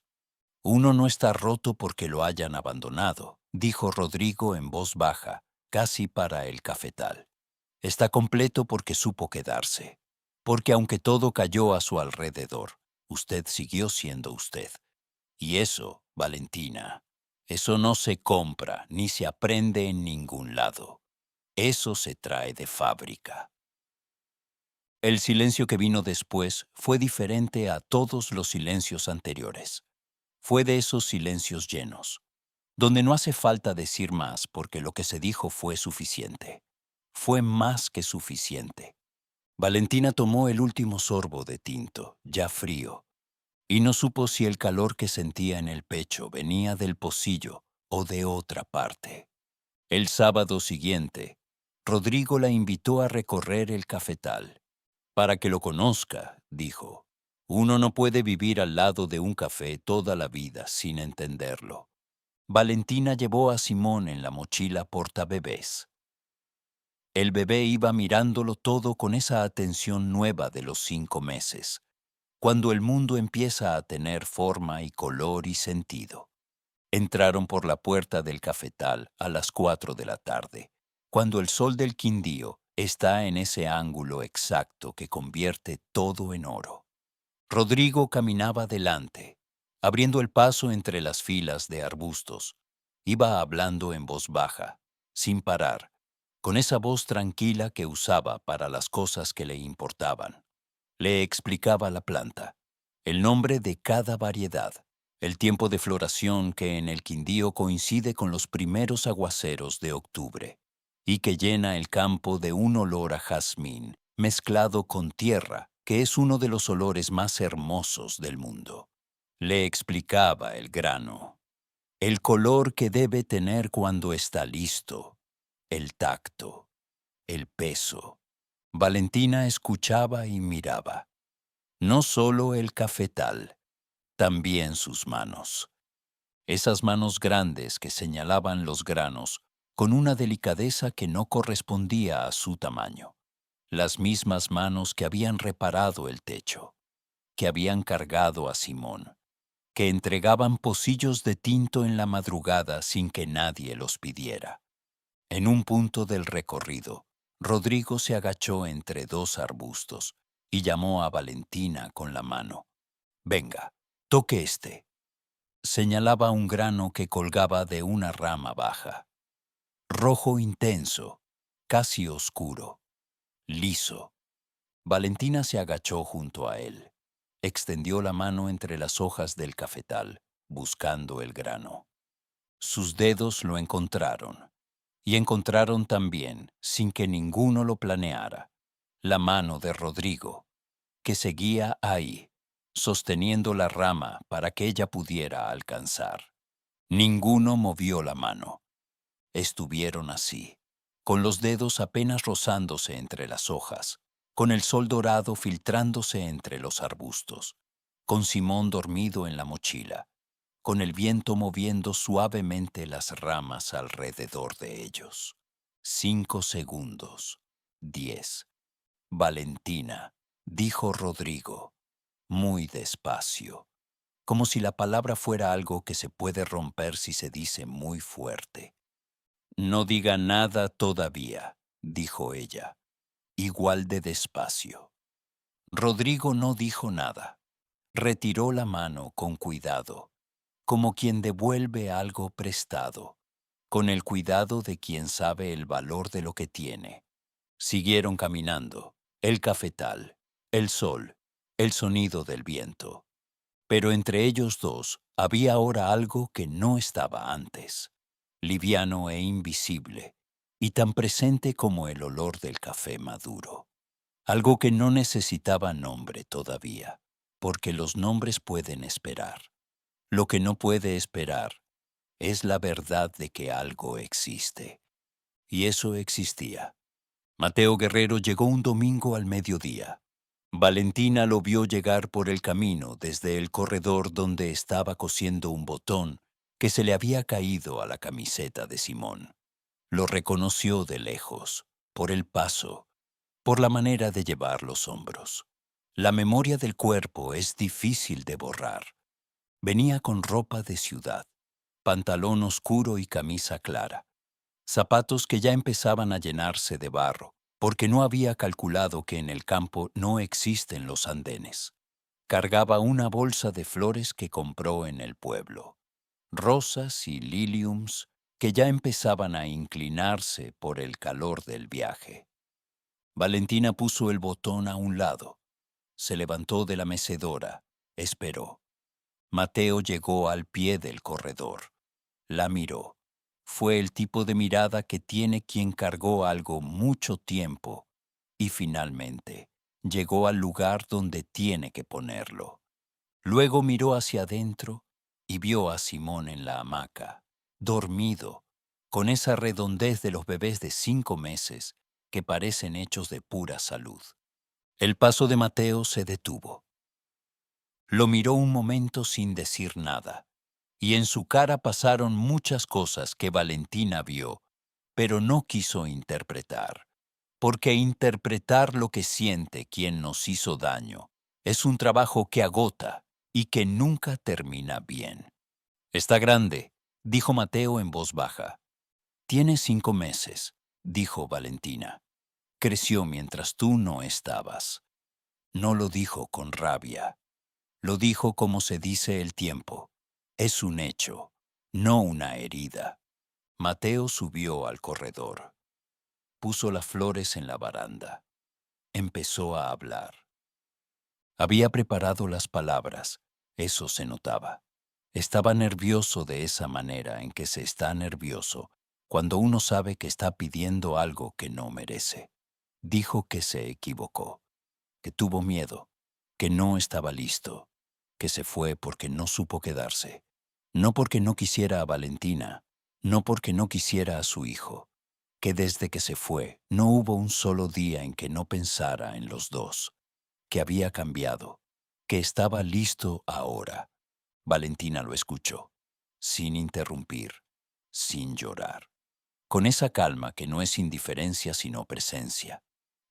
Uno no está roto porque lo hayan abandonado, dijo Rodrigo en voz baja, casi para el cafetal. Está completo porque supo quedarse. Porque aunque todo cayó a su alrededor, usted siguió siendo usted. Y eso, Valentina, eso no se compra ni se aprende en ningún lado. Eso se trae de fábrica. El silencio que vino después fue diferente a todos los silencios anteriores. Fue de esos silencios llenos, donde no hace falta decir más porque lo que se dijo fue suficiente. Fue más que suficiente. Valentina tomó el último sorbo de tinto, ya frío, y no supo si el calor que sentía en el pecho venía del pocillo o de otra parte. El sábado siguiente, Rodrigo la invitó a recorrer el cafetal. Para que lo conozca, dijo, uno no puede vivir al lado de un café toda la vida sin entenderlo. Valentina llevó a Simón en la mochila portabebés. El bebé iba mirándolo todo con esa atención nueva de los 5 meses, cuando el mundo empieza a tener forma y color y sentido. Entraron por la puerta del cafetal a las 4 de la tarde, cuando el sol del Quindío está en ese ángulo exacto que convierte todo en oro. Rodrigo caminaba delante, abriendo el paso entre las filas de arbustos. Iba hablando en voz baja, sin parar, con esa voz tranquila que usaba para las cosas que le importaban. Le explicaba la planta, el nombre de cada variedad, el tiempo de floración que en el Quindío coincide con los primeros aguaceros de octubre, y que llena el campo de un olor a jazmín, mezclado con tierra, que es uno de los olores más hermosos del mundo. Le explicaba el grano, el color que debe tener cuando está listo, el tacto, el peso. Valentina escuchaba y miraba. No solo el cafetal, también sus manos. Esas manos grandes que señalaban los granos con una delicadeza que no correspondía a su tamaño. Las mismas manos que habían reparado el techo, que habían cargado a Simón, que entregaban pocillos de tinto en la madrugada sin que nadie los pidiera. En un punto del recorrido, Rodrigo se agachó entre 2 arbustos y llamó a Valentina con la mano. «Venga, toque este». Señalaba un grano que colgaba de una rama baja. Rojo intenso, casi oscuro. liso. Valentina se agachó junto a él. Extendió la mano entre las hojas del cafetal, buscando el grano. Sus dedos lo encontraron. Y encontraron también, sin que ninguno lo planeara, la mano de Rodrigo, que seguía ahí, sosteniendo la rama para que ella pudiera alcanzar. Ninguno movió la mano. Estuvieron así, con los dedos apenas rozándose entre las hojas, con el sol dorado filtrándose entre los arbustos, con Simón dormido en la mochila, con el viento moviendo suavemente las ramas alrededor de ellos. 5 segundos. 10. Valentina, dijo Rodrigo, muy despacio, como si la palabra fuera algo que se puede romper si se dice muy fuerte. No diga nada todavía, dijo ella, igual de despacio. Rodrigo no dijo nada. Retiró la mano con cuidado, como quien devuelve algo prestado, con el cuidado de quien sabe el valor de lo que tiene. Siguieron caminando, el cafetal, el sol, el sonido del viento. Pero entre ellos dos había ahora algo que no estaba antes, liviano e invisible, y tan presente como el olor del café maduro. Algo que no necesitaba nombre todavía, porque los nombres pueden esperar. Lo que no puede esperar es la verdad de que algo existe. Y eso existía. Mateo Guerrero llegó un domingo al mediodía. Valentina lo vio llegar por el camino desde el corredor donde estaba cosiendo un botón que se le había caído a la camiseta de Simón. Lo reconoció de lejos, por el paso, por la manera de llevar los hombros. La memoria del cuerpo es difícil de borrar. Venía con ropa de ciudad, pantalón oscuro y camisa clara, zapatos que ya empezaban a llenarse de barro, porque no había calculado que en el campo no existen los andenes. Cargaba una bolsa de flores que compró en el pueblo, rosas y liliums que ya empezaban a inclinarse por el calor del viaje. Valentina puso el botón a un lado, se levantó de la mecedora, esperó. Mateo llegó al pie del corredor. La miró. Fue el tipo de mirada que tiene quien cargó algo mucho tiempo y finalmente llegó al lugar donde tiene que ponerlo. Luego miró hacia adentro y vio a Simón en la hamaca, dormido, con esa redondez de los bebés de 5 meses que parecen hechos de pura salud. El paso de Mateo se detuvo. Lo miró un momento sin decir nada, y en su cara pasaron muchas cosas que Valentina vio, pero no quiso interpretar, porque interpretar lo que siente quien nos hizo daño es un trabajo que agota y que nunca termina bien. Está grande, dijo Mateo en voz baja. Tiene 5 meses, dijo Valentina. Creció mientras tú no estabas. No lo dijo con rabia. Lo dijo como se dice el tiempo. Es un hecho, no una herida. Mateo subió al corredor. Puso las flores en la baranda. Empezó a hablar. Había preparado las palabras, eso se notaba. Estaba nervioso de esa manera en que se está nervioso cuando uno sabe que está pidiendo algo que no merece. Dijo que se equivocó, que tuvo miedo, que no estaba listo, que se fue porque no supo quedarse, no porque no quisiera a Valentina, no porque no quisiera a su hijo, que desde que se fue no hubo un solo día en que no pensara en los dos, que había cambiado, que estaba listo ahora. Valentina lo escuchó, sin interrumpir, sin llorar, con esa calma que no es indiferencia sino presencia.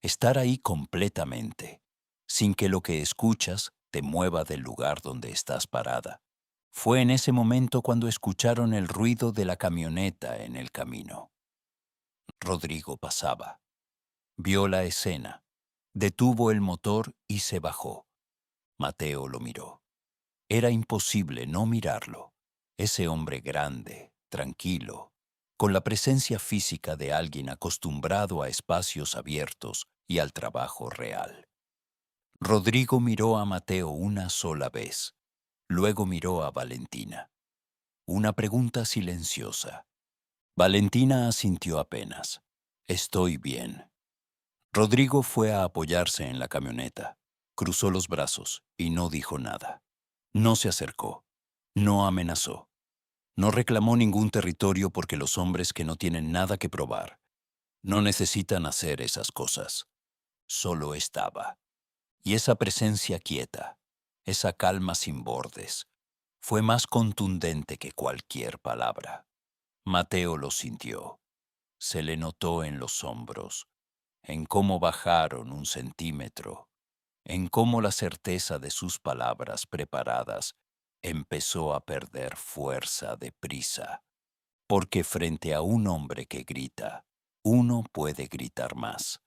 Estar ahí completamente, sin que lo que escuchas te mueva del lugar donde estás parada. Fue en ese momento cuando escucharon el ruido de la camioneta en el camino. Rodrigo pasaba. Vio la escena, detuvo el motor y se bajó. Mateo lo miró. Era imposible no mirarlo. Ese hombre grande, tranquilo, con la presencia física de alguien acostumbrado a espacios abiertos y al trabajo real. Rodrigo miró a Mateo una sola vez, luego miró a Valentina. Una pregunta silenciosa. Valentina asintió apenas. Estoy bien. Rodrigo fue a apoyarse en la camioneta, cruzó los brazos y no dijo nada. No se acercó, no amenazó, no reclamó ningún territorio porque los hombres que no tienen nada que probar no necesitan hacer esas cosas. Solo estaba. Y esa presencia quieta, esa calma sin bordes, fue más contundente que cualquier palabra. Mateo lo sintió. Se le notó en los hombros, en cómo bajaron un centímetro, en cómo la certeza de sus palabras preparadas empezó a perder fuerza deprisa. Porque frente a un hombre que grita, uno puede gritar más.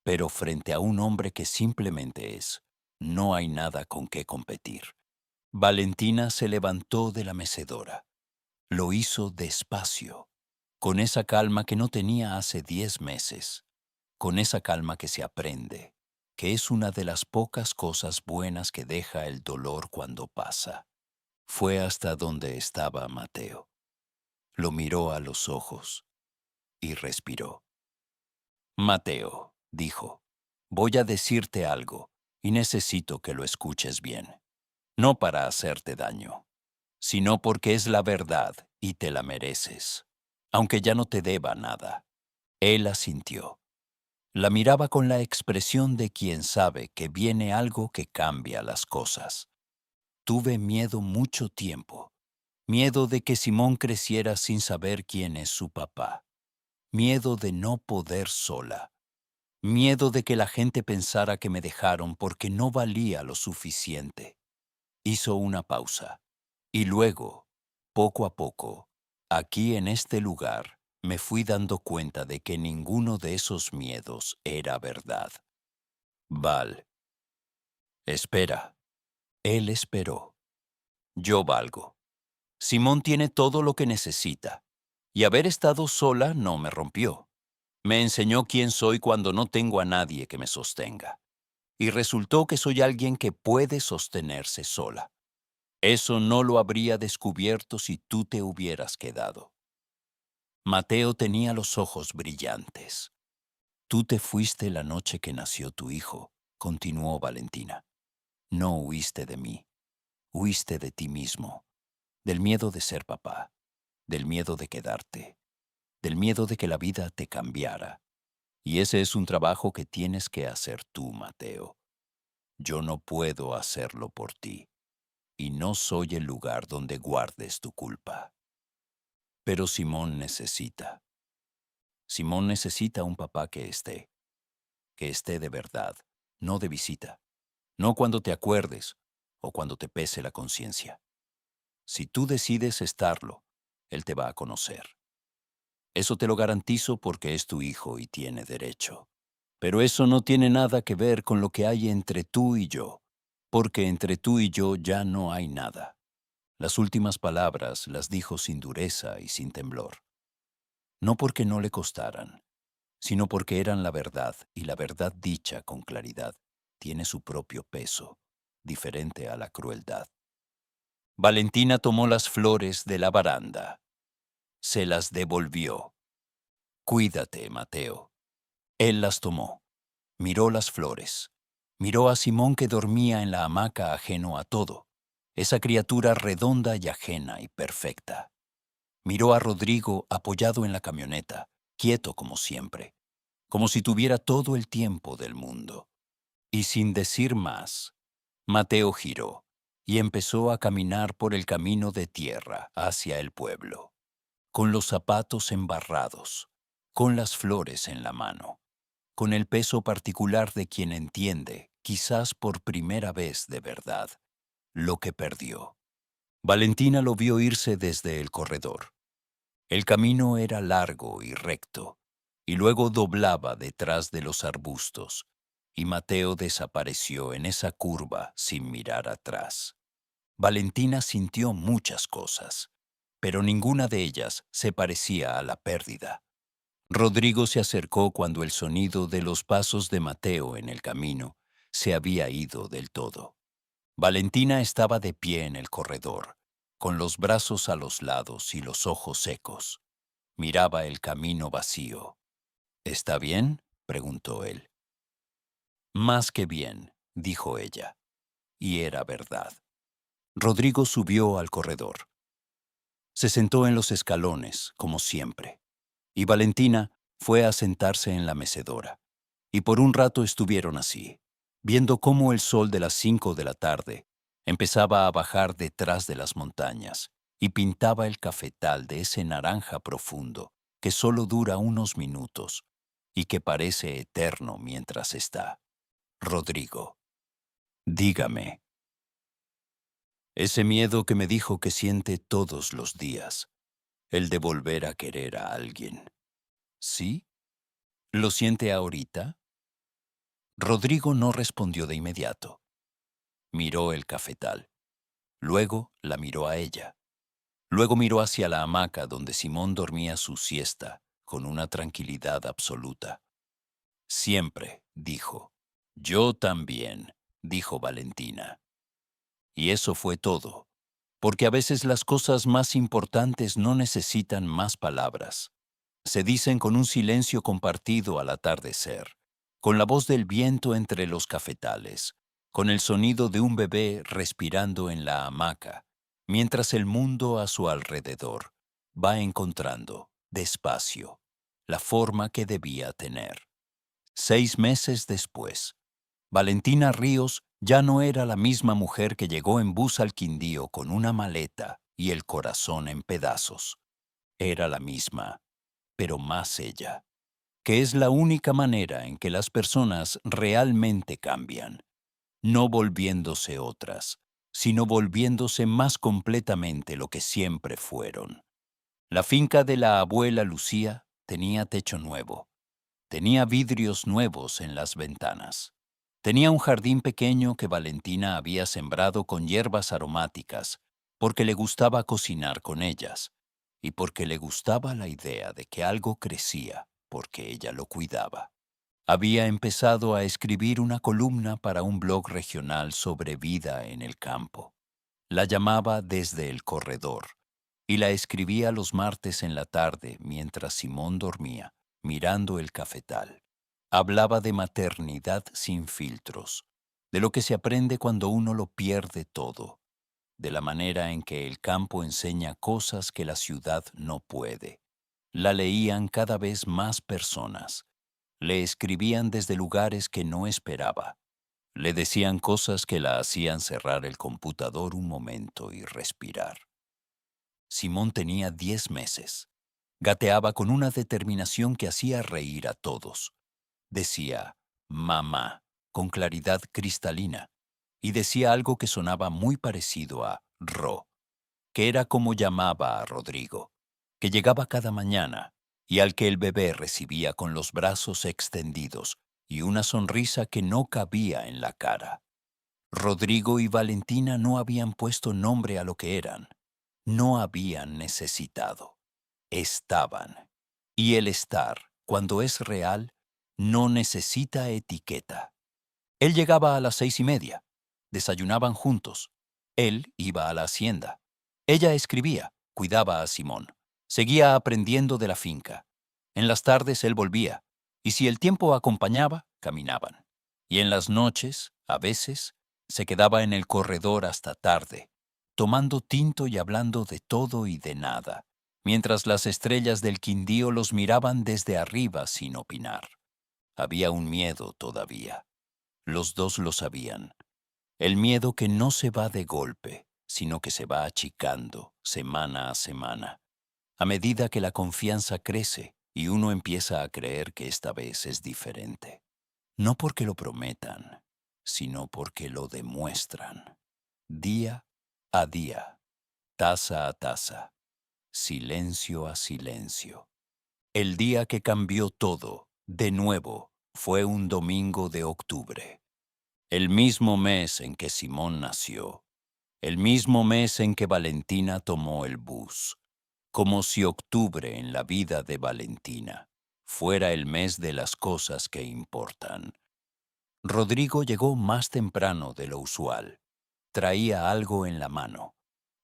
Pero frente a un hombre que simplemente es, no hay nada con qué competir. Valentina se levantó de la mecedora. Lo hizo despacio, con esa calma que no tenía hace 10 meses, con esa calma que se aprende, que es una de las pocas cosas buenas que deja el dolor cuando pasa. Fue hasta donde estaba Mateo. Lo miró a los ojos y respiró. Mateo, dijo, voy a decirte algo y necesito que lo escuches bien. No para hacerte daño, sino porque es la verdad y te la mereces, aunque ya no te deba nada. Él asintió. La miraba con la expresión de quien sabe que viene algo que cambia las cosas. Tuve miedo mucho tiempo. Miedo de que Simón creciera sin saber quién es su papá. Miedo de no poder sola. Miedo de que la gente pensara que me dejaron porque no valía lo suficiente. Hizo una pausa. Y luego, poco a poco, aquí en este lugar, me fui dando cuenta de que ninguno de esos miedos era verdad. Val, espera. Él esperó. Yo valgo. Simón tiene todo lo que necesita. Y haber estado sola no me rompió. Me enseñó quién soy cuando no tengo a nadie que me sostenga. Y resultó que soy alguien que puede sostenerse sola. Eso no lo habría descubierto si tú te hubieras quedado. Mateo tenía los ojos brillantes. Tú te fuiste la noche que nació tu hijo, continuó Valentina. No huiste de mí, huiste de ti mismo, del miedo de ser papá, del miedo de quedarte, del miedo de que la vida te cambiara. Y ese es un trabajo que tienes que hacer tú, Mateo. Yo no puedo hacerlo por ti, y no soy el lugar donde guardes tu culpa. Pero Simón necesita. Simón necesita un papá que esté de verdad, no de visita, no cuando te acuerdes o cuando te pese la conciencia. Si tú decides estarlo, él te va a conocer. Eso te lo garantizo porque es tu hijo y tiene derecho. Pero eso no tiene nada que ver con lo que hay entre tú y yo, porque entre tú y yo ya no hay nada. Las últimas palabras las dijo sin dureza y sin temblor. No porque no le costaran, sino porque eran la verdad, y la verdad dicha con claridad tiene su propio peso, diferente a la crueldad. Valentina tomó las flores de la baranda. Se las devolvió. Cuídate, Mateo. Él las tomó. Miró las flores. Miró a Simón que dormía en la hamaca ajeno a todo, esa criatura redonda y ajena y perfecta. Miró a Rodrigo apoyado en la camioneta, quieto como siempre, como si tuviera todo el tiempo del mundo. Y sin decir más, Mateo giró y empezó a caminar por el camino de tierra hacia el pueblo, con los zapatos embarrados, con las flores en la mano, con el peso particular de quien entiende, quizás por primera vez de verdad, lo que perdió. Valentina lo vio irse desde el corredor. El camino era largo y recto, y luego doblaba detrás de los arbustos, y Mateo desapareció en esa curva sin mirar atrás. Valentina sintió muchas cosas, pero ninguna de ellas se parecía a la pérdida. Rodrigo se acercó cuando el sonido de los pasos de Mateo en el camino se había ido del todo. Valentina estaba de pie en el corredor, con los brazos a los lados y los ojos secos. Miraba el camino vacío. ¿Está bien?, preguntó él. Más que bien, dijo ella. Y era verdad. Rodrigo subió al corredor. Se sentó en los escalones, como siempre, y Valentina fue a sentarse en la mecedora. Y por un rato estuvieron así, viendo cómo el sol de las 5 de la tarde empezaba a bajar detrás de las montañas y pintaba el cafetal de ese naranja profundo que solo dura unos minutos y que parece eterno mientras está. Rodrigo, dígame. Ese miedo que me dijo que siente todos los días, el de volver a querer a alguien. ¿Sí? ¿Lo siente ahorita? Rodrigo no respondió de inmediato. Miró el cafetal. Luego la miró a ella. Luego miró hacia la hamaca donde Simón dormía su siesta, con una tranquilidad absoluta. Siempre, dijo. Yo también, dijo Valentina. Y eso fue todo, porque a veces las cosas más importantes no necesitan más palabras. Se dicen con un silencio compartido al atardecer, con la voz del viento entre los cafetales, con el sonido de un bebé respirando en la hamaca, mientras el mundo a su alrededor va encontrando, despacio, la forma que debía tener. 6 meses después, Valentina Ríos ya no era la misma mujer que llegó en bus al Quindío con una maleta y el corazón en pedazos. Era la misma, pero más ella, que es la única manera en que las personas realmente cambian, no volviéndose otras, sino volviéndose más completamente lo que siempre fueron. La finca de la abuela Lucía tenía techo nuevo, tenía vidrios nuevos en las ventanas. Tenía un jardín pequeño que Valentina había sembrado con hierbas aromáticas, porque le gustaba cocinar con ellas, y porque le gustaba la idea de que algo crecía, porque ella lo cuidaba. Había empezado a escribir una columna para un blog regional sobre vida en el campo. La llamaba Desde el Corredor, y la escribía los martes en la tarde mientras Simón dormía, mirando el cafetal. Hablaba de maternidad sin filtros, de lo que se aprende cuando uno lo pierde todo, de la manera en que el campo enseña cosas que la ciudad no puede. La leían cada vez más personas. Le escribían desde lugares que no esperaba. Le decían cosas que la hacían cerrar el computador un momento y respirar. Simón tenía 10 meses. Gateaba con una determinación que hacía reír a todos. Decía, mamá, con claridad cristalina, y decía algo que sonaba muy parecido a Ro, que era como llamaba a Rodrigo, que llegaba cada mañana y al que el bebé recibía con los brazos extendidos y una sonrisa que no cabía en la cara. Rodrigo y Valentina no habían puesto nombre a lo que eran, no habían necesitado, estaban. Y el estar, cuando es real, no necesita etiqueta. Él llegaba a las 6:30. Desayunaban juntos. Él iba a la hacienda. Ella escribía, cuidaba a Simón. Seguía aprendiendo de la finca. En las tardes él volvía, y si el tiempo acompañaba, caminaban. Y en las noches, a veces, se quedaba en el corredor hasta tarde, tomando tinto y hablando de todo y de nada, mientras las estrellas del Quindío los miraban desde arriba sin opinar. Había un miedo todavía. Los dos lo sabían. El miedo que no se va de golpe, sino que se va achicando semana a semana, a medida que la confianza crece y uno empieza a creer que esta vez es diferente. No porque lo prometan, sino porque lo demuestran. Día a día, taza a taza, silencio a silencio. El día que cambió todo, de nuevo, fue un domingo de octubre. El mismo mes en que Simón nació, el mismo mes en que Valentina tomó el bus, como si octubre en la vida de Valentina fuera el mes de las cosas que importan. Rodrigo llegó más temprano de lo usual. Traía algo en la mano,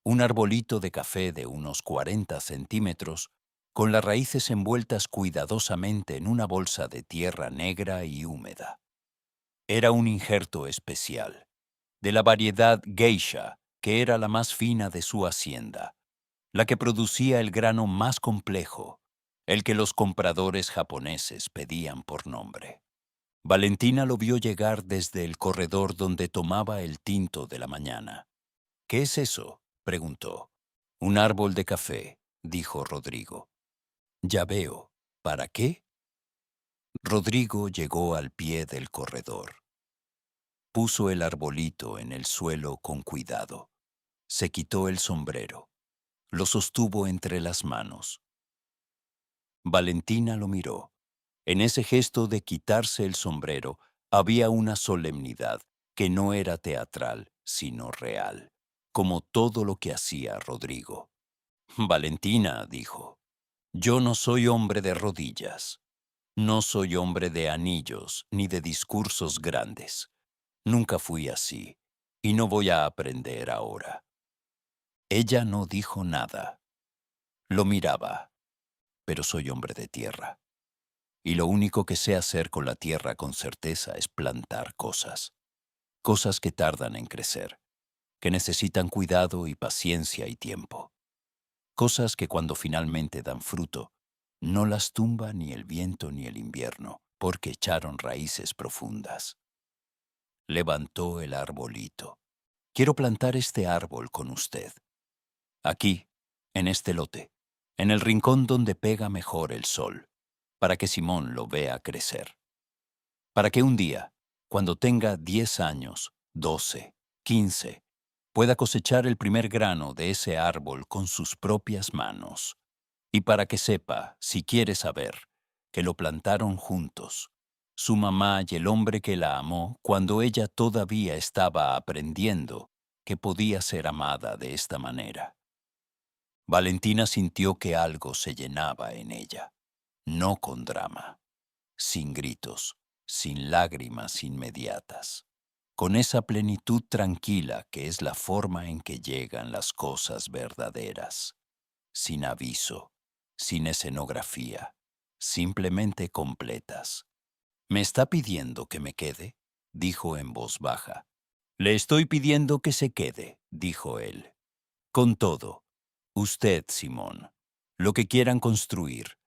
un arbolito de café de unos 40 centímetros, con las raíces envueltas cuidadosamente en una bolsa de tierra negra y húmeda. Era un injerto especial, de la variedad geisha, que era la más fina de su hacienda, la que producía el grano más complejo, el que los compradores japoneses pedían por nombre. Valentina lo vio llegar desde el corredor donde tomaba el tinto de la mañana. «¿Qué es eso?», preguntó. «Un árbol de café», dijo Rodrigo. «Ya veo. ¿Para qué?». Rodrigo llegó al pie del corredor. Puso el arbolito en el suelo con cuidado. Se quitó el sombrero. Lo sostuvo entre las manos. Valentina lo miró. En ese gesto de quitarse el sombrero había una solemnidad que no era teatral, sino real, como todo lo que hacía Rodrigo. «Valentina», dijo, «yo no soy hombre de rodillas. No soy hombre de anillos ni de discursos grandes. Nunca fui así, y no voy a aprender ahora». Ella no dijo nada. Lo miraba, pero soy hombre de tierra. Y lo único que sé hacer con la tierra con certeza es plantar cosas. Cosas que tardan en crecer, que necesitan cuidado y paciencia y tiempo. Cosas que cuando finalmente dan fruto, no las tumba ni el viento ni el invierno, porque echaron raíces profundas. Levantó el arbolito. «Quiero plantar este árbol con usted. Aquí, en este lote, en el rincón donde pega mejor el sol, para que Simón lo vea crecer. Para que un día, cuando tenga 10 años, 12, 15, pueda cosechar el primer grano de ese árbol con sus propias manos. Y para que sepa, si quiere saber, que lo plantaron juntos, su mamá y el hombre que la amó cuando ella todavía estaba aprendiendo que podía ser amada de esta manera». Valentina sintió que algo se llenaba en ella, no con drama, sin gritos, sin lágrimas inmediatas, con esa plenitud tranquila que es la forma en que llegan las cosas verdaderas, sin aviso, sin escenografía, simplemente completas. «¿Me está pidiendo que me quede?», dijo en voz baja. «Le estoy pidiendo que se quede», dijo él. «Con todo, usted, Simón, lo que quieran construir.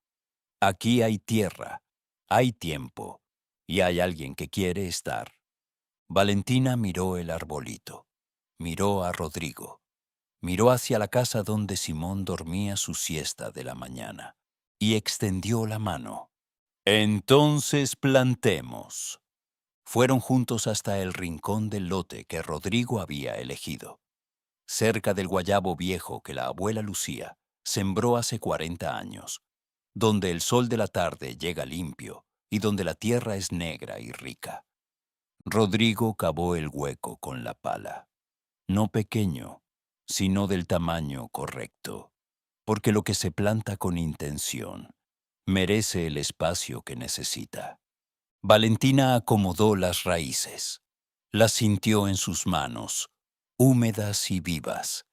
Aquí hay tierra, hay tiempo, y hay alguien que quiere estar». Valentina miró el arbolito, miró a Rodrigo, miró hacia la casa donde Simón dormía su siesta de la mañana, y extendió la mano. «Entonces plantemos». Fueron juntos hasta el rincón del lote que Rodrigo había elegido, cerca del guayabo viejo que la abuela Lucía sembró hace 40 años, donde el sol de la tarde llega limpio y donde la tierra es negra y rica. Rodrigo cavó el hueco con la pala, no pequeño, sino del tamaño correcto, porque lo que se planta con intención merece el espacio que necesita. Valentina acomodó las raíces, las sintió en sus manos, húmedas y vivas.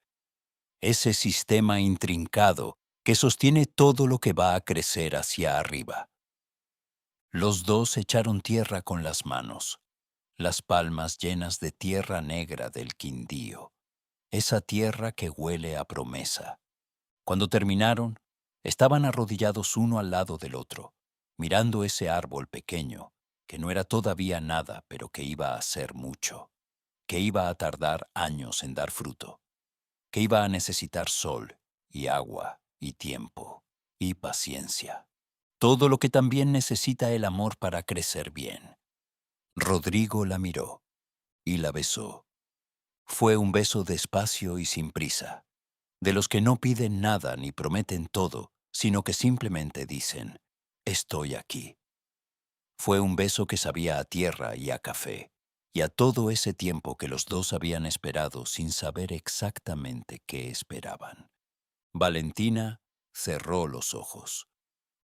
Ese sistema intrincado que sostiene todo lo que va a crecer hacia arriba. Los dos echaron tierra con las manos, las palmas llenas de tierra negra del Quindío, esa tierra que huele a promesa. Cuando terminaron, estaban arrodillados uno al lado del otro, mirando ese árbol pequeño, que no era todavía nada, pero que iba a ser mucho, que iba a tardar años en dar fruto, que iba a necesitar sol y agua y tiempo y paciencia. Todo lo que también necesita el amor para crecer bien. Rodrigo la miró y la besó. Fue un beso despacio y sin prisa, de los que no piden nada ni prometen todo, sino que simplemente dicen, «Estoy aquí». Fue un beso que sabía a tierra y a café, y a todo ese tiempo que los dos habían esperado sin saber exactamente qué esperaban. Valentina cerró los ojos.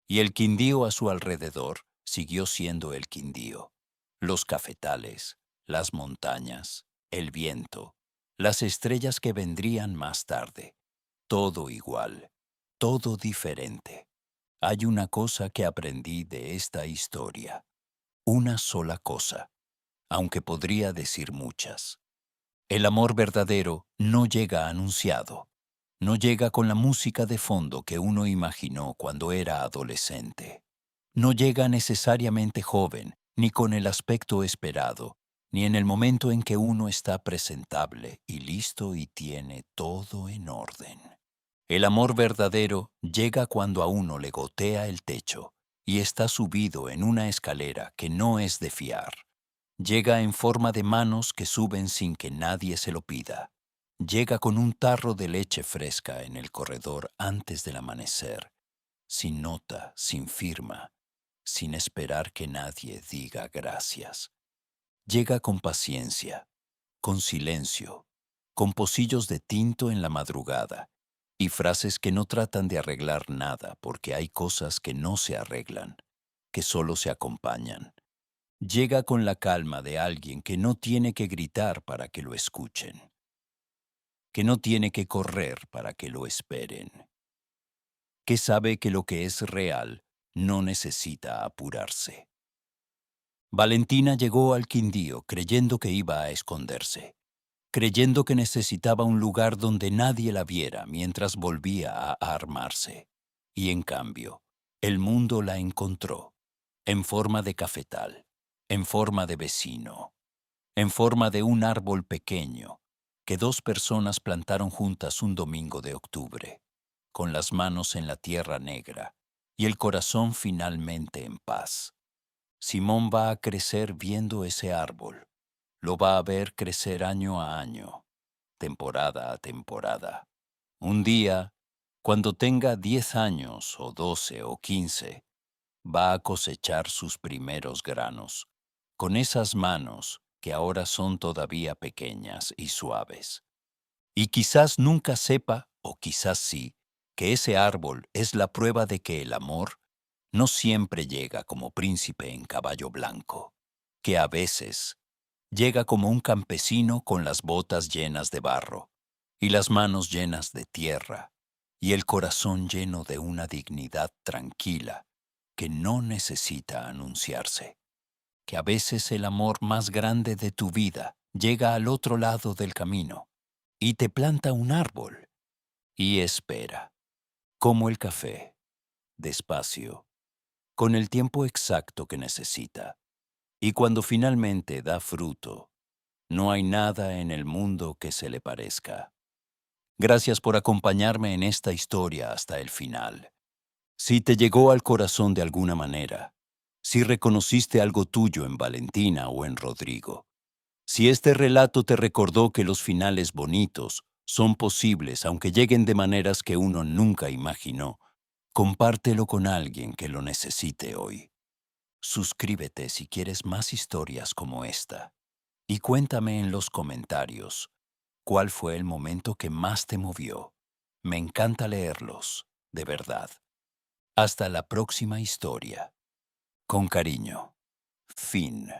Y el Quindío a su alrededor siguió siendo el Quindío. Los cafetales, las montañas, el viento, las estrellas que vendrían más tarde. Todo igual, todo diferente. Hay una cosa que aprendí de esta historia. Una sola cosa, aunque podría decir muchas. El amor verdadero no llega anunciado. No llega con la música de fondo que uno imaginó cuando era adolescente. No llega necesariamente joven, ni con el aspecto esperado, ni en el momento en que uno está presentable y listo y tiene todo en orden. El amor verdadero llega cuando a uno le gotea el techo y está subido en una escalera que no es de fiar. Llega en forma de manos que suben sin que nadie se lo pida. Llega con un tarro de leche fresca en el corredor antes del amanecer, sin nota, sin firma, sin esperar que nadie diga gracias. Llega con paciencia, con silencio, con pocillos de tinto en la madrugada y frases que no tratan de arreglar nada porque hay cosas que no se arreglan, que solo se acompañan. Llega con la calma de alguien que no tiene que gritar para que lo escuchen, que no tiene que correr para que lo esperen, que sabe que lo que es real no necesita apurarse. Valentina llegó al Quindío creyendo que iba a esconderse, creyendo que necesitaba un lugar donde nadie la viera mientras volvía a armarse. Y en cambio, el mundo la encontró, en forma de cafetal, en forma de vecino, en forma de un árbol pequeño que dos personas plantaron juntas un domingo de octubre, con las manos en la tierra negra y el corazón finalmente en paz. Simón va a crecer viendo ese árbol. Lo va a ver crecer año a año, temporada a temporada. Un día, cuando tenga 10 años o 12 o 15, va a cosechar sus primeros granos, con esas manos que ahora son todavía pequeñas y suaves. Y quizás nunca sepa, o quizás sí, que ese árbol es la prueba de que el amor no siempre llega como príncipe en caballo blanco, que a veces llega como un campesino con las botas llenas de barro y las manos llenas de tierra y el corazón lleno de una dignidad tranquila que no necesita anunciarse, que a veces el amor más grande de tu vida llega al otro lado del camino y te planta un árbol y espera, como el café, despacio, con el tiempo exacto que necesita. Y cuando finalmente da fruto, no hay nada en el mundo que se le parezca. Gracias por acompañarme en esta historia hasta el final. Si te llegó al corazón de alguna manera, si reconociste algo tuyo en Valentina o en Rodrigo, si este relato te recordó que los finales bonitos son posibles aunque lleguen de maneras que uno nunca imaginó, compártelo con alguien que lo necesite hoy. Suscríbete si quieres más historias como esta. Y cuéntame en los comentarios cuál fue el momento que más te movió. Me encanta leerlos, de verdad. Hasta la próxima historia. Con cariño. Fin.